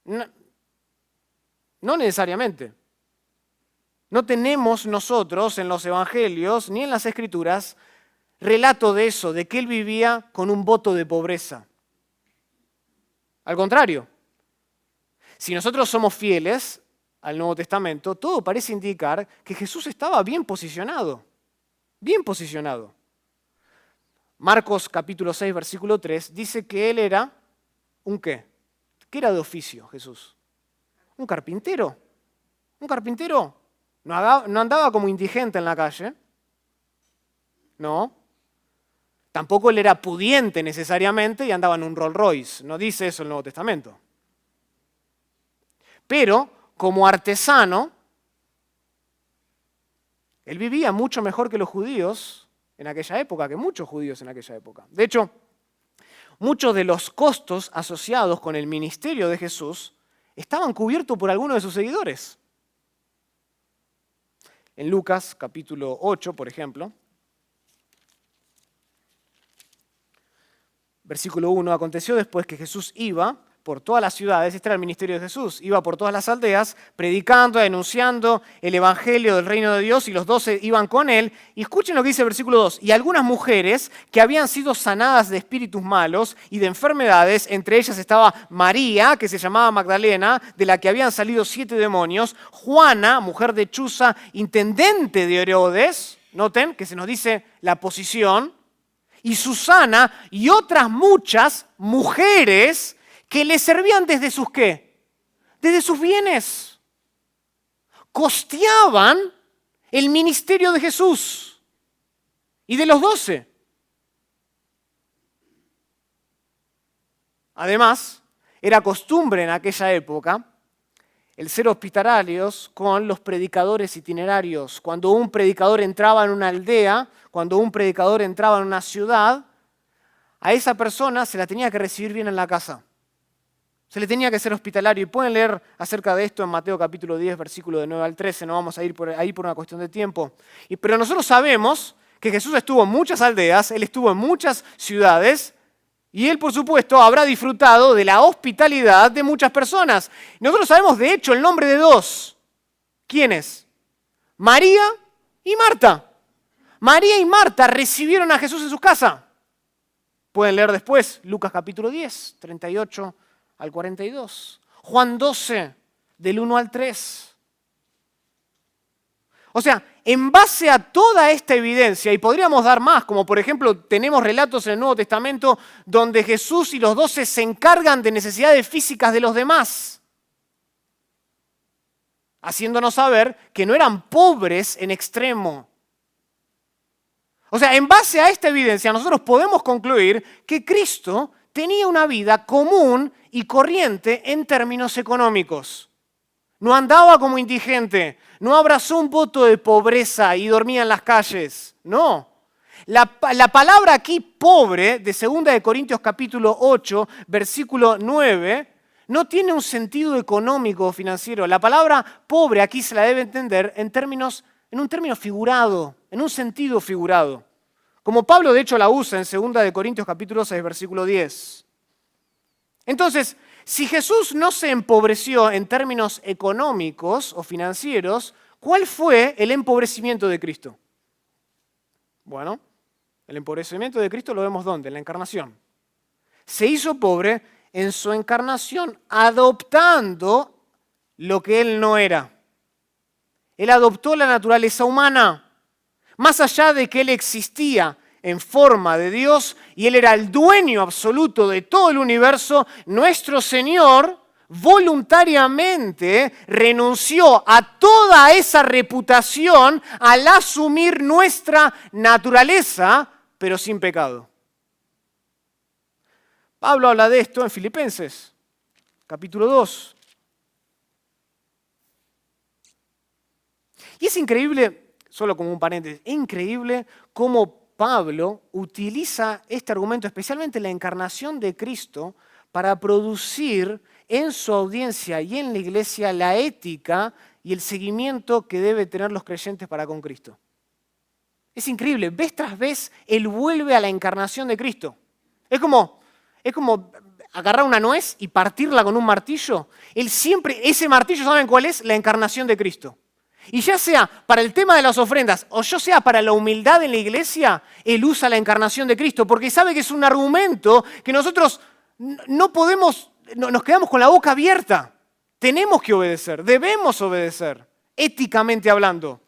No necesariamente. No tenemos nosotros en los evangelios ni en las escrituras relato de eso, de que él vivía con un voto de pobreza. Al contrario, si nosotros somos fieles al Nuevo Testamento, todo parece indicar que Jesús estaba bien posicionado. Bien posicionado. Marcos capítulo 6, versículo 3, dice que él era ¿un qué? ¿Qué era de oficio Jesús? ¿Un carpintero? ¿Un carpintero? No andaba como indigente en la calle. No. Tampoco él era pudiente necesariamente y andaba en un Rolls Royce. No dice eso el Nuevo Testamento. Pero como artesano, él vivía mucho mejor que los judíos en aquella época, que muchos judíos en aquella época. De hecho, muchos de los costos asociados con el ministerio de Jesús estaban cubiertos por algunos de sus seguidores. En Lucas capítulo 8, por ejemplo, versículo 1, aconteció después que Jesús iba por todas las ciudades, este era el ministerio de Jesús, iba por todas las aldeas, predicando, anunciando el evangelio del reino de Dios, y los 12 iban con él. Y escuchen lo que dice el versículo 2, y algunas mujeres que habían sido sanadas de espíritus malos y de enfermedades, entre ellas estaba María, que se llamaba Magdalena, de la que habían salido 7 demonios, Juana, mujer de Chuza, intendente de Herodes, noten que se nos dice la posición, y Susana y otras muchas mujeres que le servían desde sus ¿qué? Desde sus bienes. Costeaban el ministerio de Jesús y de los 12. Además, era costumbre en aquella época el ser hospitalarios con los predicadores itinerarios. Cuando un predicador entraba en una aldea, cuando un predicador entraba en una ciudad, a esa persona se la tenía que recibir bien en la casa. Se le tenía que ser hospitalario. Y pueden leer acerca de esto en Mateo capítulo 10, versículo de 9 al 13. No vamos a ir ahí por una cuestión de tiempo. Pero nosotros sabemos que Jesús estuvo en muchas aldeas, Él estuvo en muchas ciudades, y Él, por supuesto, habrá disfrutado de la hospitalidad de muchas personas. Nosotros sabemos, de hecho, el nombre de dos. ¿Quiénes? María y Marta. María y Marta recibieron a Jesús en su casa. Pueden leer después Lucas capítulo 10, 38 al 42. Juan 12, del 1 al 3. O sea, en base a toda esta evidencia, y podríamos dar más, como por ejemplo tenemos relatos en el Nuevo Testamento donde Jesús y los 12 se encargan de necesidades físicas de los demás, haciéndonos saber que no eran pobres en extremo. O sea, en base a esta evidencia nosotros podemos concluir que Cristo tenía una vida común y corriente en términos económicos. No andaba como indigente, no abrazó un voto de pobreza y dormía en las calles. No. La palabra aquí pobre, de 2 de Corintios capítulo 8, versículo 9, no tiene un sentido económico o financiero. La palabra pobre aquí se la debe entender en un término figurado, en un sentido figurado. Como Pablo de hecho la usa en 2 de Corintios capítulo 6, versículo 10. Entonces, si Jesús no se empobreció en términos económicos o financieros, ¿cuál fue el empobrecimiento de Cristo? Bueno, el empobrecimiento de Cristo lo vemos ¿dónde? En la encarnación. Se hizo pobre en su encarnación, adoptando lo que Él no era. Él adoptó la naturaleza humana. Más allá de que Él existía en forma de Dios y Él era el dueño absoluto de todo el universo, nuestro Señor voluntariamente renunció a toda esa reputación al asumir nuestra naturaleza, pero sin pecado. Pablo habla de esto en Filipenses, capítulo 2. Y es increíble, solo como un paréntesis, es increíble cómo Pablo utiliza este argumento, especialmente la encarnación de Cristo, para producir en su audiencia y en la iglesia la ética y el seguimiento que deben tener los creyentes para con Cristo. Es increíble, vez tras vez Él vuelve a la encarnación de Cristo. Es como agarrar una nuez y partirla con un martillo. Él siempre, ese martillo, ¿saben cuál es? La encarnación de Cristo. Y ya sea para el tema de las ofrendas o ya sea para la humildad en la iglesia, Él usa la encarnación de Cristo porque sabe que es un argumento que nosotros no podemos, nos quedamos con la boca abierta. Tenemos que obedecer, debemos obedecer, éticamente hablando.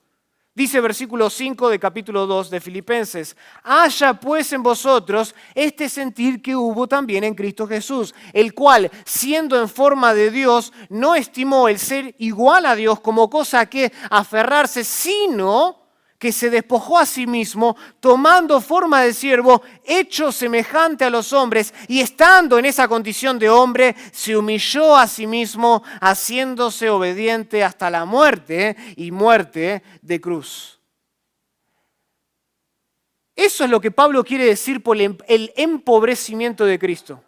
Dice versículo 5 de capítulo 2 de Filipenses: haya pues en vosotros este sentir que hubo también en Cristo Jesús, el cual, siendo en forma de Dios, no estimó el ser igual a Dios como cosa a que aferrarse, sino que se despojó a sí mismo, tomando forma de siervo, hecho semejante a los hombres, y estando en esa condición de hombre, se humilló a sí mismo, haciéndose obediente hasta la muerte y muerte de cruz. Eso es lo que Pablo quiere decir por el empobrecimiento de Cristo.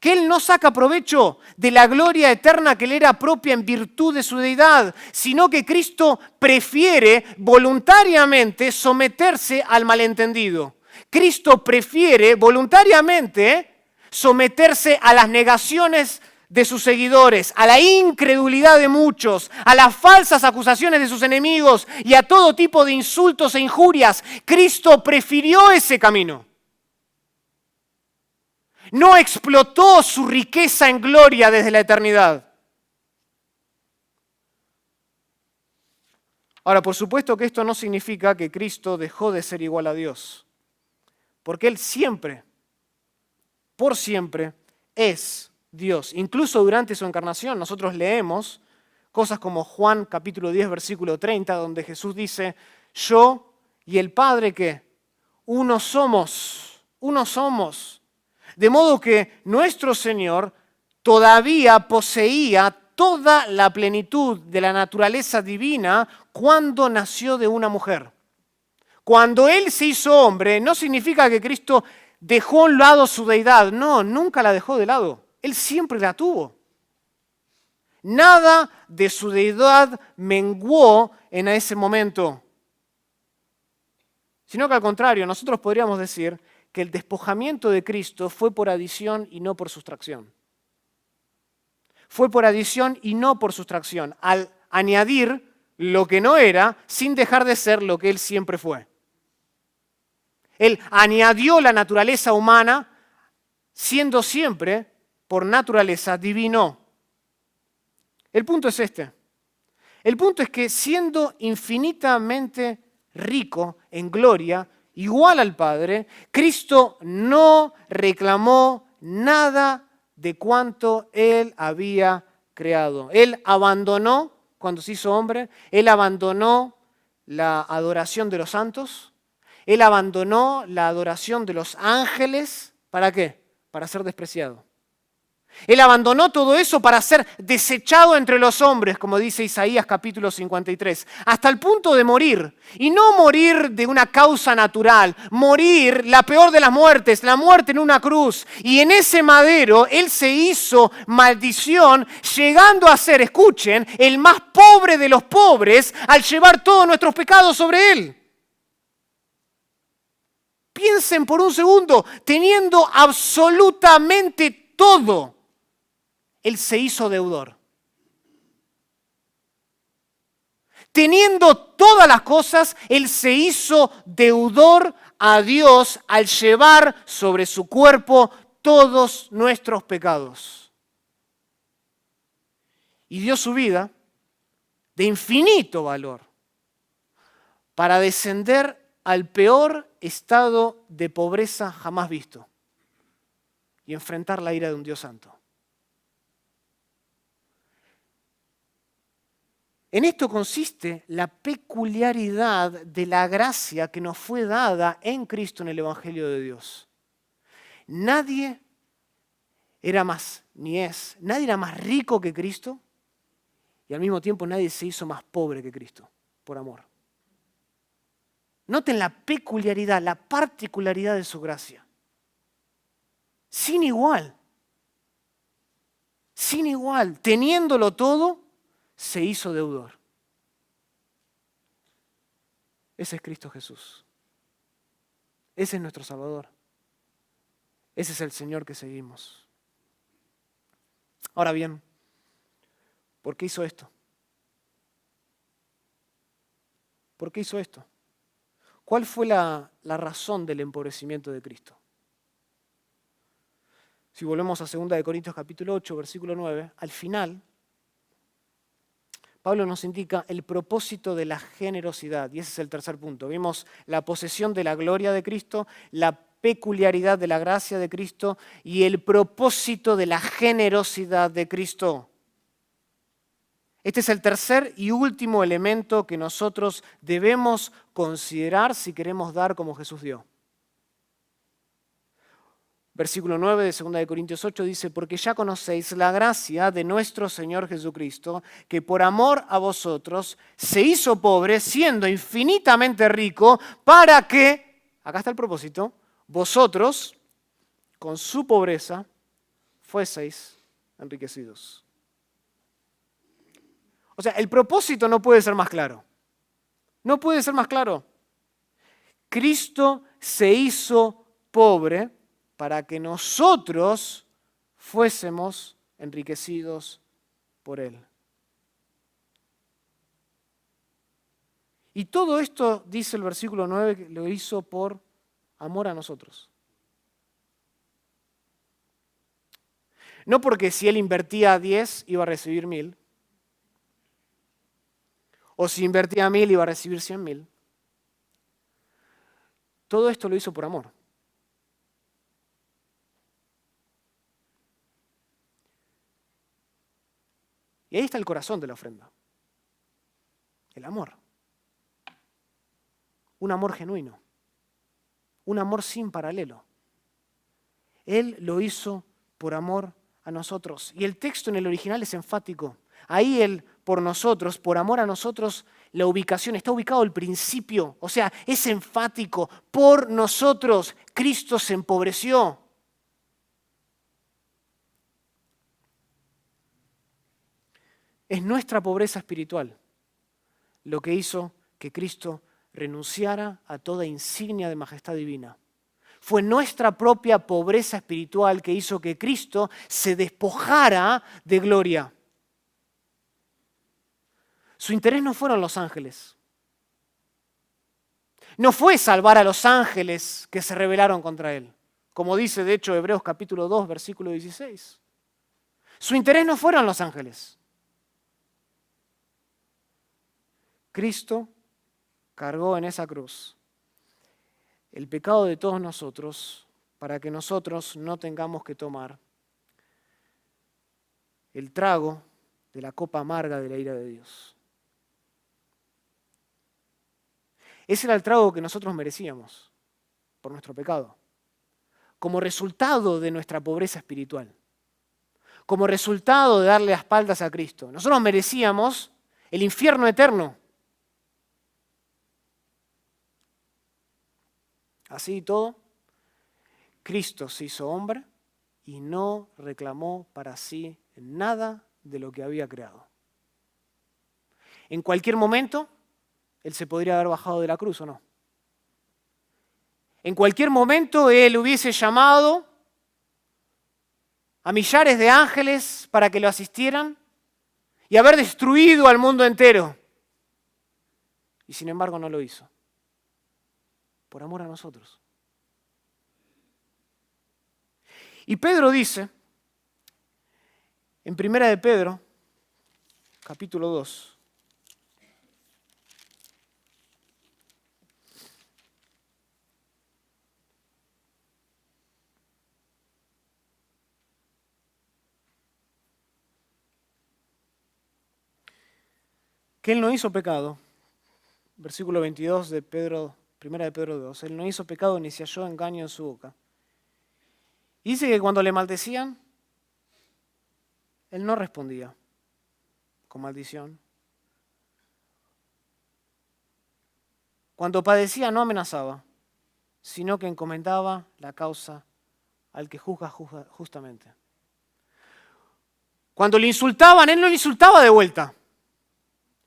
Que Él no saca provecho de la gloria eterna que le era propia en virtud de su deidad, sino que Cristo prefiere voluntariamente someterse al malentendido. Cristo prefiere voluntariamente someterse a las negaciones de sus seguidores, a la incredulidad de muchos, a las falsas acusaciones de sus enemigos y a todo tipo de insultos e injurias. Cristo prefirió ese camino. No explotó su riqueza en gloria desde la eternidad. Ahora, por supuesto que esto no significa que Cristo dejó de ser igual a Dios, porque Él siempre, por siempre, es Dios. Incluso durante su encarnación nosotros leemos cosas como Juan capítulo 10, versículo 30, donde Jesús dice: yo y el Padre, ¿qué? Uno somos, uno somos. De modo que nuestro Señor todavía poseía toda la plenitud de la naturaleza divina cuando nació de una mujer. Cuando Él se hizo hombre, no significa que Cristo dejó a un lado su deidad. No, nunca la dejó de lado. Él siempre la tuvo. Nada de su deidad menguó en ese momento. Sino que al contrario, nosotros podríamos decir que el despojamiento de Cristo fue por adición y no por sustracción. Fue por adición y no por sustracción, al añadir lo que no era sin dejar de ser lo que Él siempre fue. Él añadió la naturaleza humana siendo siempre, por naturaleza, divino. El punto es este. El punto es que siendo infinitamente rico en gloria, igual al Padre, Cristo no reclamó nada de cuanto Él había creado. Él abandonó, cuando se hizo hombre, Él abandonó la adoración de los santos, Él abandonó la adoración de los ángeles. ¿Para qué? Para ser despreciado. Él abandonó todo eso para ser desechado entre los hombres, como dice Isaías capítulo 53, hasta el punto de morir. Y no morir de una causa natural, morir la peor de las muertes, la muerte en una cruz. Y en ese madero Él se hizo maldición, llegando a ser, escuchen, el más pobre de los pobres al llevar todos nuestros pecados sobre Él. Piensen por un segundo, teniendo absolutamente todo, Él se hizo deudor. Teniendo todas las cosas, Él se hizo deudor a Dios al llevar sobre su cuerpo todos nuestros pecados. Y dio su vida de infinito valor para descender al peor estado de pobreza jamás visto y enfrentar la ira de un Dios santo. En esto consiste la peculiaridad de la gracia que nos fue dada en Cristo en el Evangelio de Dios. Nadie era más, nadie era más rico que Cristo y al mismo tiempo nadie se hizo más pobre que Cristo, por amor. Noten la peculiaridad, la particularidad de su gracia. Sin igual, teniéndolo todo, se hizo deudor. Ese es Cristo Jesús. Ese es nuestro Salvador. Ese es el Señor que seguimos. Ahora bien, ¿por qué hizo esto? ¿Por qué hizo esto? ¿Cuál fue la razón del empobrecimiento de Cristo? Si volvemos a 2 Corintios capítulo 8, versículo 9, al final, Pablo nos indica el propósito de la generosidad, y ese es el tercer punto. Vimos la posesión de la gloria de Cristo, la peculiaridad de la gracia de Cristo y el propósito de la generosidad de Cristo. Este es el tercer y último elemento que nosotros debemos considerar si queremos dar como Jesús dio. Versículo 9 de 2 Corintios 8 dice, porque ya conocéis la gracia de nuestro Señor Jesucristo, que por amor a vosotros se hizo pobre, siendo infinitamente rico, para que, acá está el propósito, vosotros, con su pobreza, fueseis enriquecidos. O sea, el propósito no puede ser más claro. No puede ser más claro. Cristo se hizo pobre para que nosotros fuésemos enriquecidos por Él. Y todo esto, dice el versículo 9, que lo hizo por amor a nosotros. No porque si Él invertía 10 iba a recibir 1000, o si invertía 1000 iba a recibir 100.000. Todo esto lo hizo por amor. Y ahí está el corazón de la ofrenda. El amor. Un amor genuino. Un amor sin paralelo. Él lo hizo por amor a nosotros. Y el texto en el original es enfático. Ahí Él, por nosotros, por amor a nosotros, la ubicación, está ubicado al principio. O sea, es enfático. Por nosotros, Cristo se empobreció. Es nuestra pobreza espiritual lo que hizo que Cristo renunciara a toda insignia de majestad divina. Fue nuestra propia pobreza espiritual que hizo que Cristo se despojara de gloria. Su interés no fueron los ángeles. No fue salvar a los ángeles que se rebelaron contra Él, como dice de hecho Hebreos capítulo 2, versículo 16. Su interés no fueron los ángeles. Cristo cargó en esa cruz el pecado de todos nosotros para que nosotros no tengamos que tomar el trago de la copa amarga de la ira de Dios. Ese era el trago que nosotros merecíamos por nuestro pecado, como resultado de nuestra pobreza espiritual, como resultado de darle las espaldas a Cristo. Nosotros merecíamos el infierno eterno. Así y todo, Cristo se hizo hombre y no reclamó para sí nada de lo que había creado. En cualquier momento, Él se podría haber bajado de la cruz, ¿o no? En cualquier momento, Él hubiese llamado a millares de ángeles para que lo asistieran y haber destruido al mundo entero. Y sin embargo no lo hizo. Por amor a nosotros. Y Pedro dice, en Primera de Pedro, capítulo 2, que Él no hizo pecado, versículo 22 de Pedro, Primera de Pedro 2, Él no hizo pecado ni se halló engaño en su boca. Y dice que cuando le maldecían, Él no respondía con maldición. Cuando padecía no amenazaba, sino que encomendaba la causa al que juzga justamente. Cuando le insultaban, Él no le insultaba de vuelta.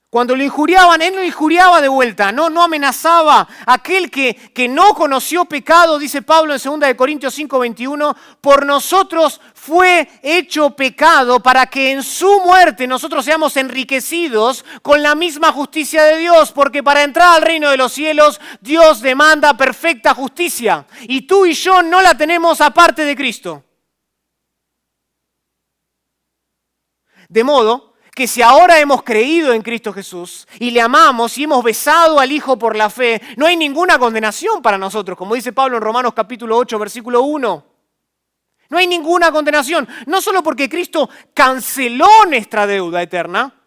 Cuando le injuriaban, Él no injuriaba de vuelta, no amenazaba. Aquel que no conoció pecado, dice Pablo en 2 Corintios 5:21, por nosotros fue hecho pecado para que en su muerte nosotros seamos enriquecidos con la misma justicia de Dios, porque para entrar al reino de los cielos Dios demanda perfecta justicia y tú y yo no la tenemos aparte de Cristo. De modo que si ahora hemos creído en Cristo Jesús y le amamos y hemos besado al Hijo por la fe, no hay ninguna condenación para nosotros, como dice Pablo en Romanos capítulo 8, versículo 1. No hay ninguna condenación, no solo porque Cristo canceló nuestra deuda eterna,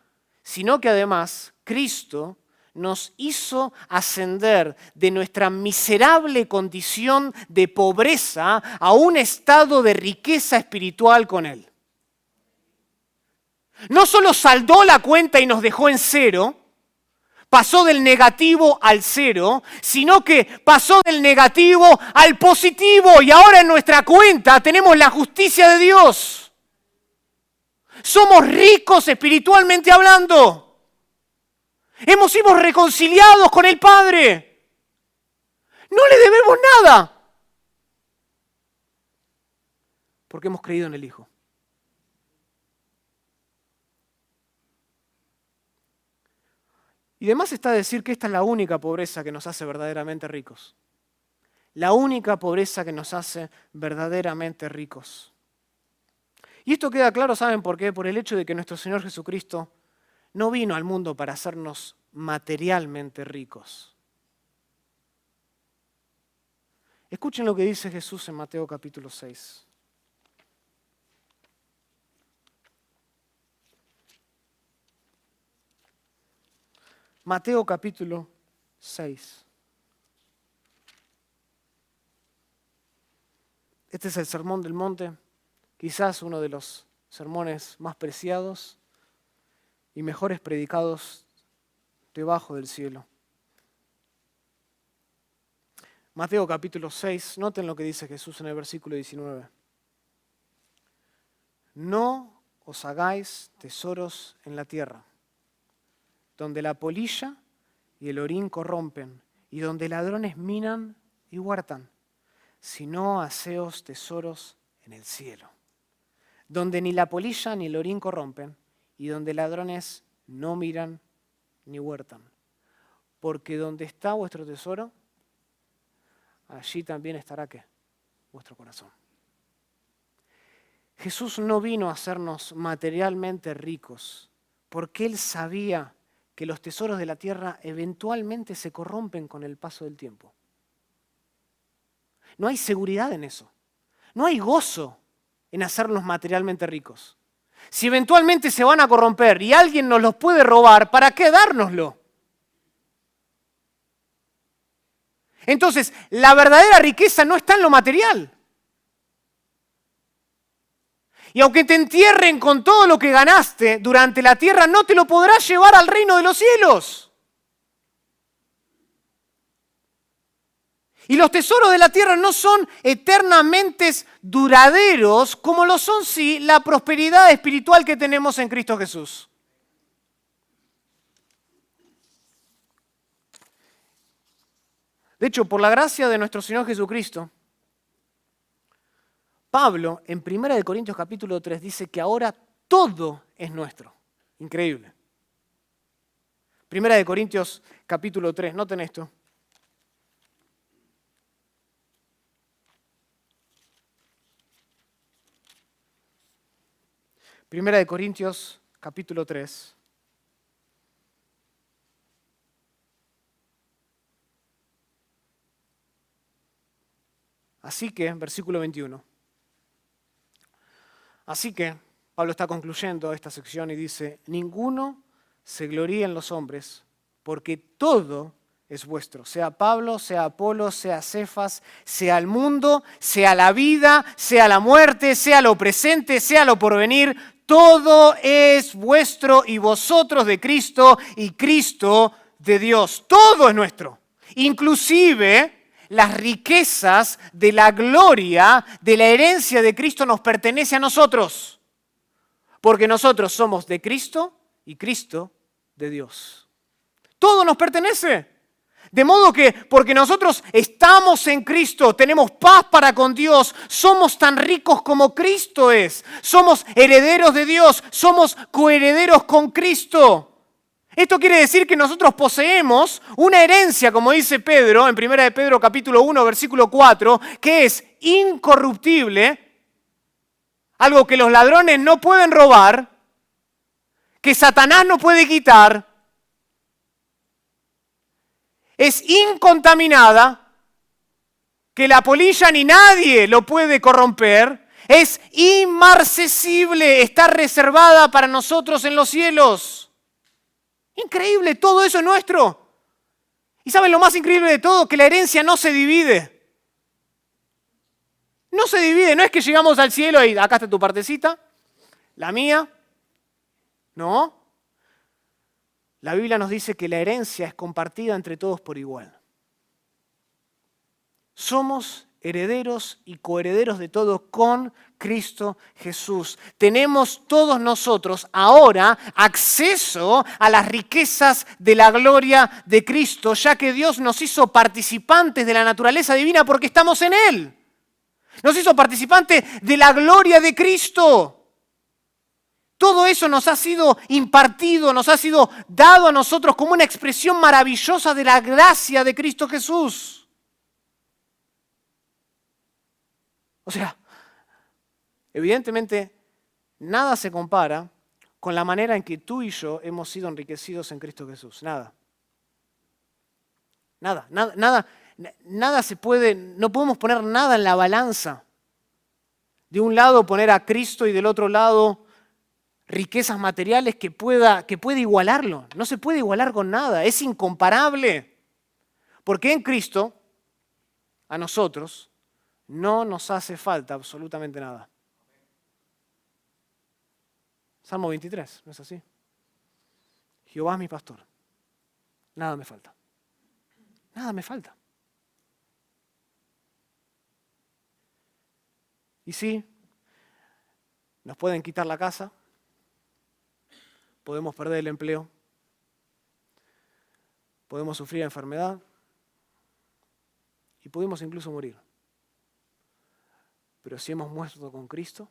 sino que además Cristo nos hizo ascender de nuestra miserable condición de pobreza a un estado de riqueza espiritual con Él. No solo saldó la cuenta y nos dejó en cero, pasó del negativo al cero, sino que pasó del negativo al positivo y ahora en nuestra cuenta tenemos la justicia de Dios. Somos ricos espiritualmente hablando. Hemos sido reconciliados con el Padre. No le debemos nada. Porque hemos creído en el Hijo. Y además está decir que esta es la única pobreza que nos hace verdaderamente ricos. La única pobreza que nos hace verdaderamente ricos. Y esto queda claro, ¿saben por qué? Por el hecho de que nuestro Señor Jesucristo no vino al mundo para hacernos materialmente ricos. Escuchen lo que dice Jesús en Mateo capítulo 6. Mateo capítulo 6. Este es el Sermón del Monte, quizás uno de los sermones más preciados y mejores predicados debajo del cielo. Mateo capítulo 6, noten lo que dice Jesús en el versículo 19. No os hagáis tesoros en la tierra, donde la polilla y el orín corrompen, y donde ladrones minan y huertan, sino haceos tesoros en el cielo, donde ni la polilla ni el orín corrompen, y donde ladrones no miran ni huertan. Porque donde está vuestro tesoro, allí también estará ¿qué? Vuestro corazón. Jesús no vino a hacernos materialmente ricos, porque Él sabía que los tesoros de la tierra eventualmente se corrompen con el paso del tiempo. No hay seguridad en eso. No hay gozo en hacernos materialmente ricos. Si eventualmente se van a corromper y alguien nos los puede robar, ¿para qué dárnoslo? Entonces, la verdadera riqueza no está en lo material. Y aunque te entierren con todo lo que ganaste durante la tierra, no te lo podrás llevar al reino de los cielos. Y los tesoros de la tierra no son eternamente duraderos, como lo son sí la prosperidad espiritual que tenemos en Cristo Jesús. De hecho, por la gracia de nuestro Señor Jesucristo, Pablo, en 1 Corintios capítulo 3, dice que ahora todo es nuestro. Increíble. 1 Corintios capítulo 3, noten esto. Primera de Corintios capítulo 3. Así que, versículo 21. Así que, Pablo está concluyendo esta sección y dice, ninguno se gloríe en los hombres, porque todo es vuestro. Sea Pablo, sea Apolo, sea Cefas, sea el mundo, sea la vida, sea la muerte, sea lo presente, sea lo porvenir, todo es vuestro y vosotros de Cristo y Cristo de Dios. Todo es nuestro. Inclusive las riquezas de la gloria, de la herencia de Cristo nos pertenece a nosotros. Porque nosotros somos de Cristo y Cristo de Dios. Todo nos pertenece. De modo que, porque nosotros estamos en Cristo, tenemos paz para con Dios, somos tan ricos como Cristo es. Somos herederos de Dios, somos coherederos con Cristo. Esto quiere decir que nosotros poseemos una herencia, como dice Pedro, en 1 de Pedro capítulo 1, versículo 4, que es incorruptible, algo que los ladrones no pueden robar, que Satanás no puede quitar, es incontaminada, que la polilla ni nadie lo puede corromper, es inmarcesible, está reservada para nosotros en los cielos. Increíble, todo eso es nuestro. ¿Y saben lo más increíble de todo? Que la herencia no se divide. No se divide, no es que llegamos al cielo y acá está tu partecita, la mía. No. La Biblia nos dice que la herencia es compartida entre todos por igual. Somos herederos y coherederos de todo con Cristo Jesús. Tenemos todos nosotros ahora acceso a las riquezas de la gloria de Cristo, ya que Dios nos hizo participantes de la naturaleza divina porque estamos en Él. Nos hizo participantes de la gloria de Cristo. Todo eso nos ha sido impartido, nos ha sido dado a nosotros como una expresión maravillosa de la gracia de Cristo Jesús. O sea, evidentemente, nada se compara con la manera en que tú y yo hemos sido enriquecidos en Cristo Jesús. Nada. Nada se puede, no podemos poner nada en la balanza. De un lado poner a Cristo y del otro lado riquezas materiales que pueda igualarlo. No se puede igualar con nada, es incomparable. Porque en Cristo, a nosotros, no nos hace falta absolutamente nada. Salmo 23, ¿no es así? Jehová es mi pastor. Nada me falta. Nada me falta. Y sí, nos pueden quitar la casa, podemos perder el empleo, podemos sufrir enfermedad y podemos incluso morir. Pero si hemos muerto con Cristo,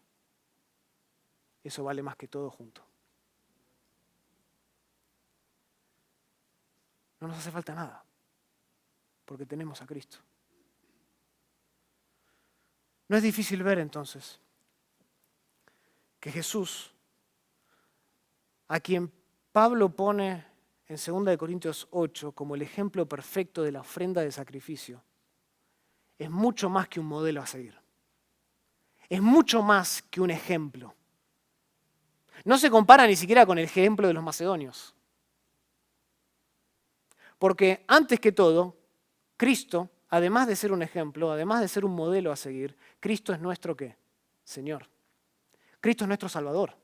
eso vale más que todo junto. No nos hace falta nada, porque tenemos a Cristo. No es difícil ver entonces que Jesús, a quien Pablo pone en 2 Corintios 8 como el ejemplo perfecto de la ofrenda de sacrificio, es mucho más que un modelo a seguir. Es mucho más que un ejemplo. No se compara ni siquiera con el ejemplo de los macedonios. Porque antes que todo, Cristo, además de ser un ejemplo, además de ser un modelo a seguir, Cristo es nuestro ¿qué? Señor. Cristo es nuestro Salvador.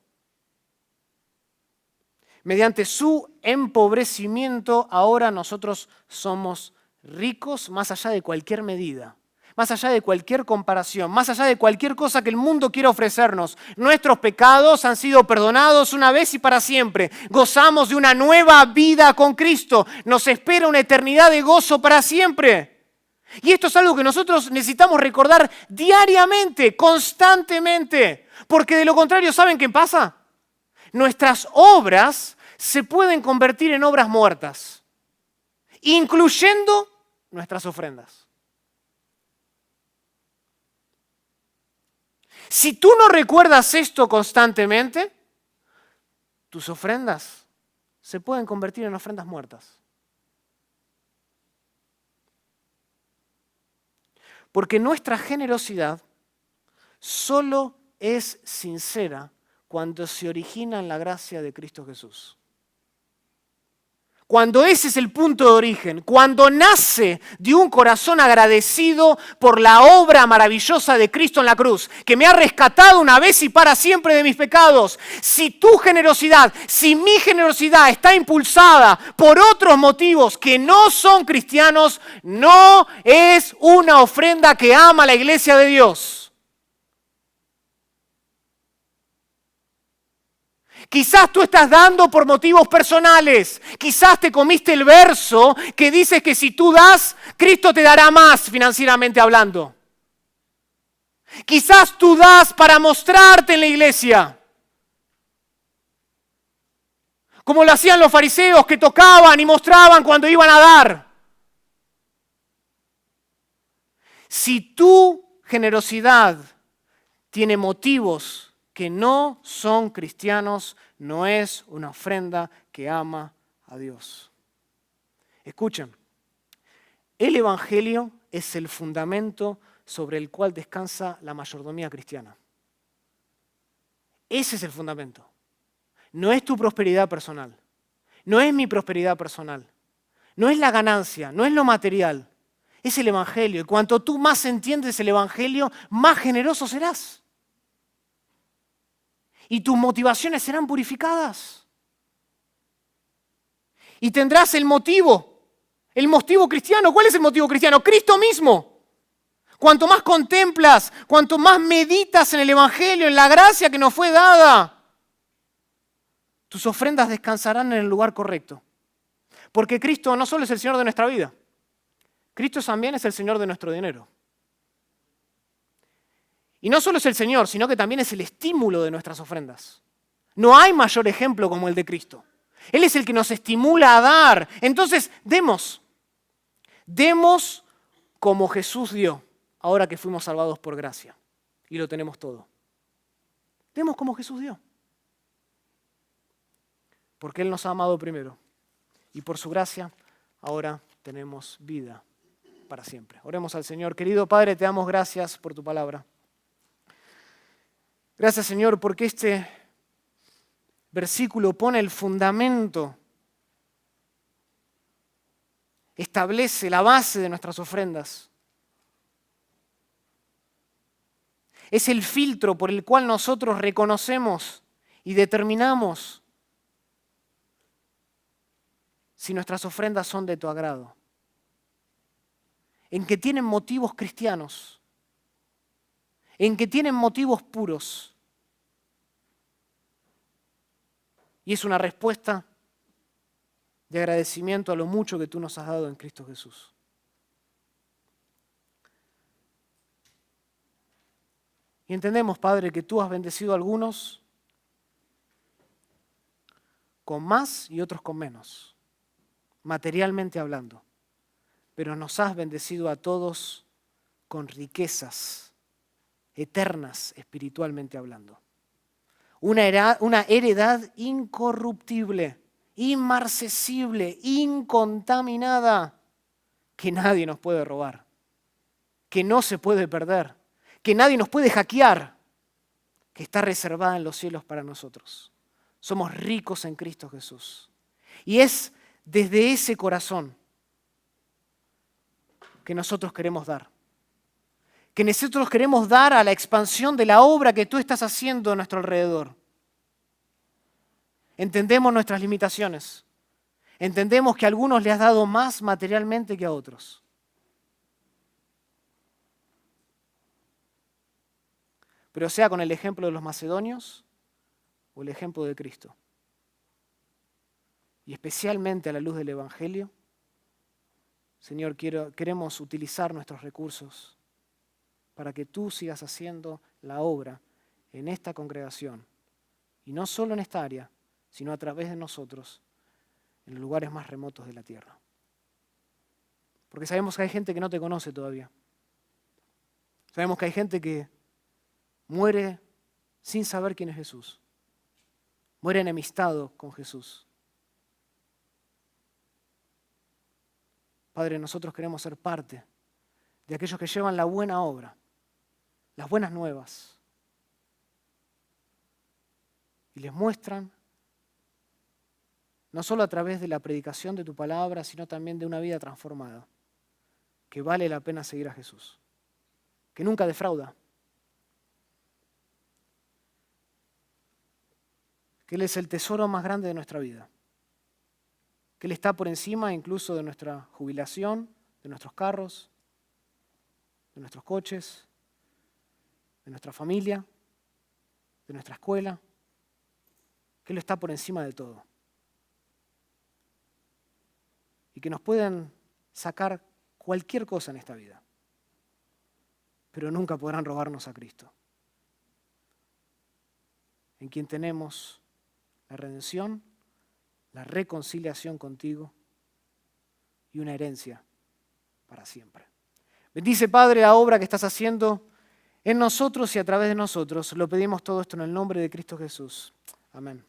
Mediante su empobrecimiento, ahora nosotros somos ricos más allá de cualquier medida, más allá de cualquier comparación, más allá de cualquier cosa que el mundo quiera ofrecernos. Nuestros pecados han sido perdonados una vez y para siempre. Gozamos de una nueva vida con Cristo. Nos espera una eternidad de gozo para siempre. Y esto es algo que nosotros necesitamos recordar diariamente, constantemente. Porque de lo contrario, ¿saben qué pasa? Nuestras obras se pueden convertir en obras muertas, incluyendo nuestras ofrendas. Si tú no recuerdas esto constantemente, tus ofrendas se pueden convertir en ofrendas muertas. Porque nuestra generosidad solo es sincera cuando se origina en la gracia de Cristo Jesús. Cuando ese es el punto de origen, cuando nace de un corazón agradecido por la obra maravillosa de Cristo en la cruz, que me ha rescatado una vez y para siempre de mis pecados. Si tu generosidad, si mi generosidad está impulsada por otros motivos que no son cristianos, no es una ofrenda que ama a la iglesia de Dios. Quizás tú estás dando por motivos personales. Quizás te comiste el verso que dice que si tú das, Cristo te dará más financieramente hablando. Quizás tú das para mostrarte en la iglesia. Como lo hacían los fariseos que tocaban y mostraban cuando iban a dar. Si tu generosidad tiene motivos que no son cristianos, no es una ofrenda que ama a Dios. Escuchen, el Evangelio es el fundamento sobre el cual descansa la mayordomía cristiana. Ese es el fundamento. No es tu prosperidad personal, no es mi prosperidad personal, no es la ganancia, no es lo material, es el Evangelio. Y cuanto tú más entiendes el Evangelio, más generoso serás. Y tus motivaciones serán purificadas. Y tendrás el motivo cristiano. ¿Cuál es el motivo cristiano? Cristo mismo. Cuanto más contemplas, cuanto más meditas en el Evangelio, en la gracia que nos fue dada, tus ofrendas descansarán en el lugar correcto. Porque Cristo no solo es el Señor de nuestra vida, Cristo también es el Señor de nuestro dinero. Y no solo es el Señor, sino que también es el estímulo de nuestras ofrendas. No hay mayor ejemplo como el de Cristo. Él es el que nos estimula a dar. Entonces, demos. Demos como Jesús dio, ahora que fuimos salvados por gracia. Y lo tenemos todo. Demos como Jesús dio. Porque Él nos ha amado primero. Y por su gracia, ahora tenemos vida para siempre. Oremos al Señor. Querido Padre, te damos gracias por tu palabra. Gracias, Señor, porque este versículo pone el fundamento, establece la base de nuestras ofrendas. Es el filtro por el cual nosotros reconocemos y determinamos si nuestras ofrendas son de tu agrado. En que tienen motivos cristianos, en que tienen motivos puros. Y es una respuesta de agradecimiento a lo mucho que tú nos has dado en Cristo Jesús. Y entendemos, Padre, que tú has bendecido a algunos con más y otros con menos, materialmente hablando. Pero nos has bendecido a todos con riquezas eternas, espiritualmente hablando. Una heredad incorruptible, inmarcesible, incontaminada, que nadie nos puede robar, que no se puede perder, que nadie nos puede hackear, que está reservada en los cielos para nosotros. Somos ricos en Cristo Jesús. Y es desde ese corazón que nosotros queremos dar. Que nosotros queremos dar a la expansión de la obra que tú estás haciendo a nuestro alrededor. Entendemos nuestras limitaciones. Entendemos que a algunos le has dado más materialmente que a otros. Pero sea con el ejemplo de los macedonios o el ejemplo de Cristo. Y especialmente a la luz del Evangelio, Señor, queremos utilizar nuestros recursos para que tú sigas haciendo la obra en esta congregación. Y no solo en esta área, sino a través de nosotros, en los lugares más remotos de la tierra. Porque sabemos que hay gente que no te conoce todavía. Sabemos que hay gente que muere sin saber quién es Jesús. Muere enemistado con Jesús. Padre, nosotros queremos ser parte de aquellos que llevan la buena obra, las buenas nuevas, y les muestran, no solo a través de la predicación de tu palabra, sino también de una vida transformada, que vale la pena seguir a Jesús, que nunca defrauda, que Él es el tesoro más grande de nuestra vida, que Él está por encima incluso de nuestra jubilación, de nuestros carros, de nuestros coches, de nuestra familia, de nuestra escuela, que Él está por encima de todo. Y que nos pueden sacar cualquier cosa en esta vida, pero nunca podrán robarnos a Cristo, en quien tenemos la redención, la reconciliación contigo y una herencia para siempre. Bendice, Padre, la obra que estás haciendo en nosotros y a través de nosotros. Lo pedimos todo esto en el nombre de Cristo Jesús. Amén.